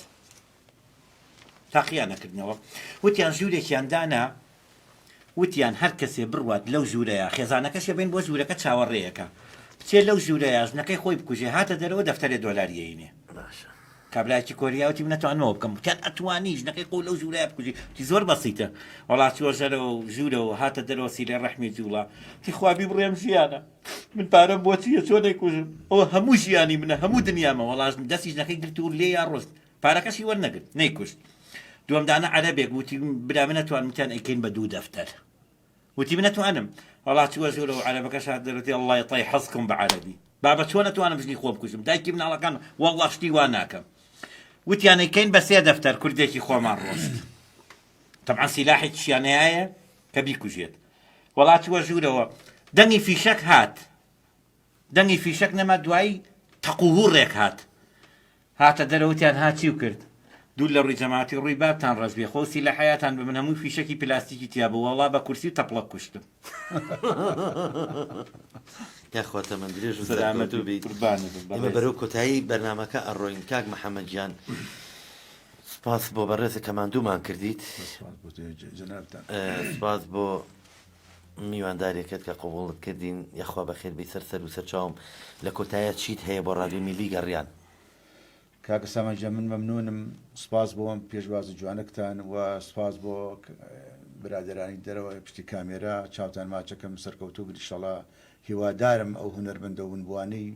تاقییان نەکردنەوە وتیان ژوورێکیان دانا وتیان هەر کەسێ بڕوات لەو ژوورەیە خێزانەکەشە بین بۆ ژوورەکە چاوەڕێیەکە بچێ لەو ژوورەیە ژنەکەی خۆی بکوژێ هاتە دەرەوە دەفتەرێ دۆلاریەینێ کابراایکی کۆریاوتی منەتوانەوە بکەم کەن ئەتوانی ژنەکەی قۆ لەو ژوورەیە بکوژی تی زۆر بەسیتە وڵاتیوە ژەرەوە ژوورەوە هاتە دەرەوە سیلێ ڕەحمی جوڵا تی خوابی بڕێم ژیانە من پارەم بۆچیە چۆن نەیکوژم ئەوە هەموو ژیانی منە هەموو دنیامە وەڵاش دەستی ژنەکەی گرت و لێ یا ڕۆست پارەکەشی وەرنەگرت نەیکوشت دووەمدانە عەرەبێک وتی برا منەتوان متیان ئەیکەین بە دوو دەفتەر وتی منەتوانم وڵاتیوە ژوورەوە عەرەبەکەش هات دەرەوەتی ئەڵڵای تای حەزکم بە عەرەبی بابە چۆن نەتوانم ژنی خۆ بکوژم دایکی مناڵەکان وەڵڵا شتی وا ناکەم وتیانەکەین بە سێ دەفتەر کوردێکی خۆمان ڕۆست تەبعا سیلاحی شیانەیە کە بیکوژێت وڵاتیوە ژوورەوە دەنگی فیشەک هات دەنگی فیشەک نەما دوایی تەقوهوڕێک هاتە دەرەوتیان هاچی و کرد دوو لە ڕووی جەماعەتی ڕووی بابتان ڕەزبێ خۆسی لە حیاتان بە من هەموو فیشەکی پلاستیکی تیا بوو وەڵا بە کورسی و تەپڵەک کوشتم یاخواتە من درێژ و سەلامەت و بیت ئێمە بەرەو کۆتایی بەرنامەکە ئەڕۆین کاک محەممەد گیان سپاس بۆ بەڕێزە کەماندوومان کردیت سپاس بۆ میواندارێکت کە قوبوڵت کردین یاخوا بەخێر بی سەر و سەرچاوم لە کۆتایە چیت هەیە بۆ ڕادیۆ میلی گەڕیان کاکە سامانجە من مەمنونم سپاس بۆ ئەم پێشوازە جوانەکتان و سپاس بۆ برادرانی دەرەوە پشتی کامێرا چاوتان ماچەکەم سەرکەوتوو بریشەڵا هیوادارم ئەو هونەرمەندە ونبوانی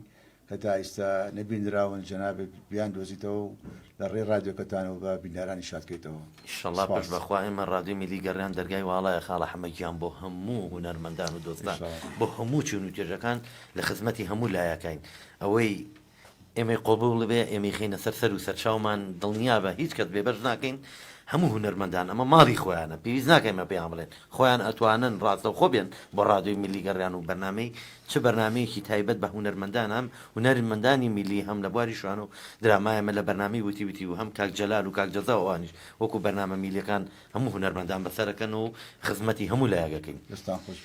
کە تا ئێستا نەبینراون جەنابێت بیان دۆزیتەوە لە ڕێ ڕادیۆکەتانەوە بە بینەرانی شادکەیتەوە ئینشەڵڵا پێش بەخوا ئێمە ڕادیۆ میلی گەڕیان دەرگای واڵایە خاڵە حەمەگیان بۆ هەموو هونەرمەندان و دۆستان بۆ هەموو چون و توێژەکان لە خزمەتی هەموو لایەکەین ئەوەی ئێمەی قۆبوڵ بێ ئێمەی خینە سەر و سەرچاومان دڵنیا بە هیچ کەس بێبەر ناکەین هەموو هونەرمەندان ئەمە ماڵی خۆیانە پێویست ناکەیمە پێیان بڵێن خۆیان ئەتوانن ڕاستە خۆ بێن بۆ ڕادیۆی میلی گەڕیان و بەرنامەی چه بەرنمەیەکی تایبەت بە هونەرمەندان هەم هونەرمەندانی میلی هەم لە بواری شوان و درامایەمە لە بەرنامی وتی و هەم کاک جەلال و کاک جەزا ئەوانیش وەکو بەرنامە میلیەکان هەموو هونەرمەندان بەسەرەکەن و خزمەتی هەموو لایەکەکەین دەستان خۆش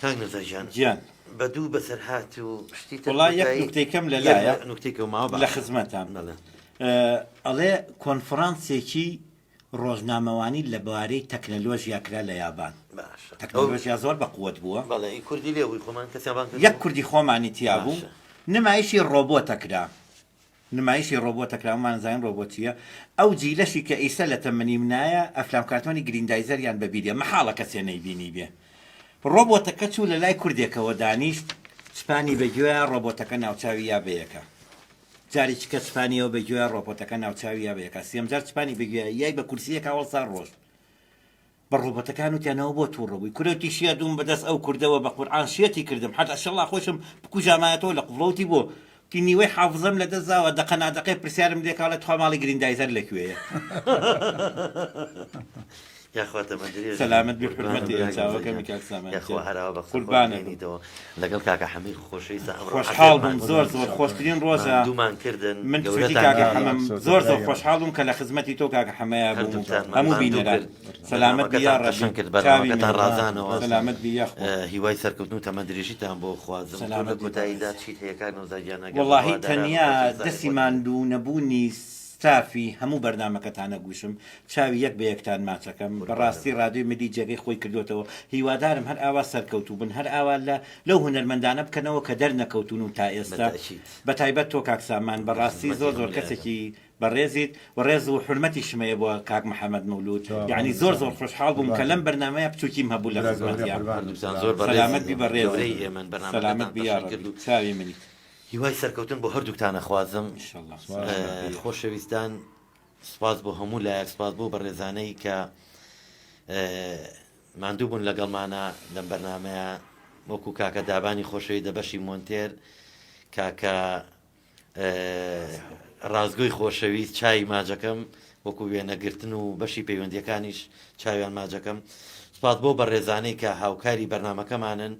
کاک نەزارجان گیان بە دوو بەسەر هات و شتی وڵای یەک نوکتەی کەم لەلایە نوکتێکە ماوە لە خزمەتان ئەڵێ کۆنفرانسێکی ڕۆژنامەوانی لە بوارەی تەکنەلۆژیا کرا لە یابان تەکنەلۆژیا زۆر بە قووەت بووە کوردی لێوی خۆمان کەسیان یەک کوردی خۆمانی تیا بوو نمایشی ڕۆبۆتەکرا نمایشی ڕۆبۆتەکرامان زین ڕۆبۆتیە ئەو جیلەشی کە ئیسە لە تەمەنی منایە ئەفلام کارتۆنی گریندایزەریان بەبیێ مەحاڵە کەسێ نەیبینی بێ ڕۆبۆتەکە چوو لە لای کوردێکەوە دانیشت سپانی بەگوێ ڕۆبۆتەکە ناوچاوی یا بەیەکە جاری چکە سپانیەوە بەگوێ ڕۆبۆتەکە ناوچاوی یا بەیەکە سێم جار سپانی بەگوێ یای بە کورسیەکە هەوڵسان ڕۆژ بە ڕۆبۆتەکان وتیانەوە بۆ تووڕەبووی کورەتی شیە دوم بەدەست ئەو کوردەوە بە قورئان شێتی کردم حتا شەڵا خۆشم بکوژامایەتەوە لە قوڵەوتی بۆ تی نیوەی حافزەم لە دەستاوە دەقەنادەقەی پرسیارم لێکاڵێت تخوا ماڵی گریندایزەر لەکوێیە سەلامت بێ حورمەتی چاوەکەمی کاک سامان قوربانێنیتەوە لەگەڵ کاکە حەمید خۆشەویست خۆشحاڵ بووم زۆر خۆشترین ڕۆژە دوومان کردن من گەورەتی کاکە حەمەم زۆر خۆشحاڵ بووم کە لە خزمەتی تۆ کاکە حەمەیە بووم هەموو بینەران سەلامت بیا ڕەشنکردبەرەکەتان ڕازانەوە سەلامت بیا هیوای سەرکەوتن و تەمەندریشیتان بۆ خوازم لە کۆتاییدا چیت هەیە کاک نەوزاریانە وەڵاهی تەنیا دەستی ماندوو نەبوونی ستافی هەموو بەرنمەکەتانە گوشم چاوی یەک بە یەکتان ماچەکەم بەڕاستی ڕادیۆی میلی جێگەی خۆی کردوێتەوە هیوادارم هەر ئاوا سەرکەوتوو بن هەر ئاوا لەو هونەرمەندانە بکەنەوە کە دەرنەکەوتون و تا ئێستا بە تایبەت تۆ کاک سامان بەڕاستی زۆر کەسێکی بەڕێزیت وەڕێز و حرمەتی شمەیە بۆ کاک محەممەد مەولود یعنی زۆر خۆشحاڵ بووم کە لەم بەرنمەیە بچووکیم هەبوو لە خزمەتیان سەلامت بی بەڕێز سەلامت بیا چاوی منی هیوای سەرکەوتن بۆ هەردووکتانە خوازم خۆشەویستان سپاس بۆ هەموو لایەک سپاس بۆ بەڕێزانەی کە ماندوو بوون لەگەڵمانە لەم بەرنمەیە وەکو کاکە دابانی خۆشەوی دەبەشی مۆنتێر کاکە ڕازگۆی خۆشەویست چای ماجەکەم وەکو وێنەگرتن و بەشی پەیوەندیەکانیش چاویان ماجەکەم سپاس بۆ بەڕێزانەی کە هاوکاری بەرنمەکەمانن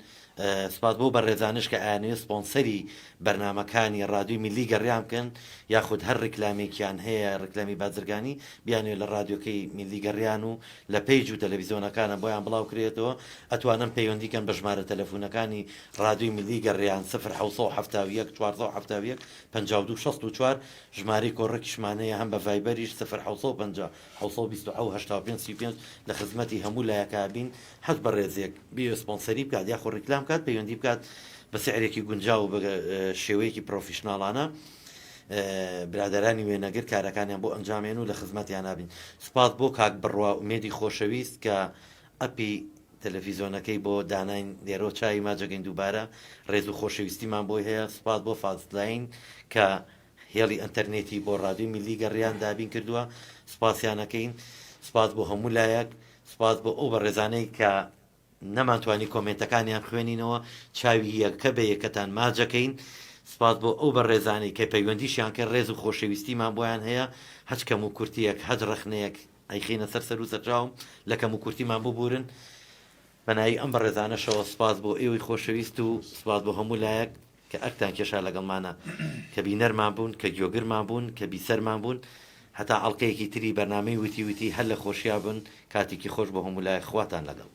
سپاس بۆ بەڕێزانش کە ئاوێ سپۆنسەری بەرنمەکانی ڕادیۆی میلی گەڕیان بکەن یاخود هەر ڕیکلامێکیان هەیە ڕیکلامی بازرگانی بیانوێت لە ڕادیۆکەی میلی گەڕیان و لە پێیج و تەلەڤیزیۆنەکانە بۆیان بڵاو کرێتەوە ئەتوانن پەیوەندیکەن بە ژمارە تەلەفۆنەکانی ڕادیۆی میلی گەڕیان 1970 471 52 64 ژمارەی کۆڕەکیشمانەیە هەم بە ڤایبەریش 1950 1925 لە خزمەتی هەموو لایەکە بین حەز بە ڕێزێک بێ سپۆنسەری بکات یاخۆ ڕیکلام کات پەیوەندی بکات بە سعرێکی گونجاو بە شێوەیەکی پرۆفیشناڵانە برادرانی وێنەگر کارەکانیان بۆ ئەنجامێن و لە خزمەتیان نابین سپاس بۆ کاک بڕوا ئومێدی خۆشەویست کە ئەپی تەلەڤیزیۆنەکەی بۆ داناین لێرۆ چای ماجەگەین دووبارە ڕێز و خۆشەویستیمان بۆی هەیە سپاس بۆ فازلاین کە هێڵی ئەنتەرنێتی بۆ ڕادیۆی میلی گەڕیان دابین کردووە سپاسیانەکەین سپاس بۆ هەموو لایەک سپاس بۆ ئەو بەڕێزانەی کە نەمانتوانی کۆمنتەکانیان خوێنینەوە چاوی یەکە بە یەکەتان ماجەکەین سپاس بۆ ئەو بەڕێزانەی کە پەیوەندیشیان کە ڕێز و خۆشەویستیمان بۆیان هەیە هەچ کەم و کورتیەک هەج ڕەخنەیەک ئەیخینە سەر و سەرچاوم لە کەم و کورتیمان ببورن بەنایی ئەم بەڕێزانەشەوە سپاس بۆ ئێوەی خۆشەویست و سپاس بۆ هەموو لایەک کە ئەکتان کێشا لەگەڵمانە کە بینەرمان بوون کە گوێگرمان بوون کە بیسەرمان بوون هەتا ئەڵلقەیەکی تری بەرنامەی وتی هەر لە خۆشییا بوون کاتێکی خۆش بۆ هەموو لایەک خواتان لەگەڵ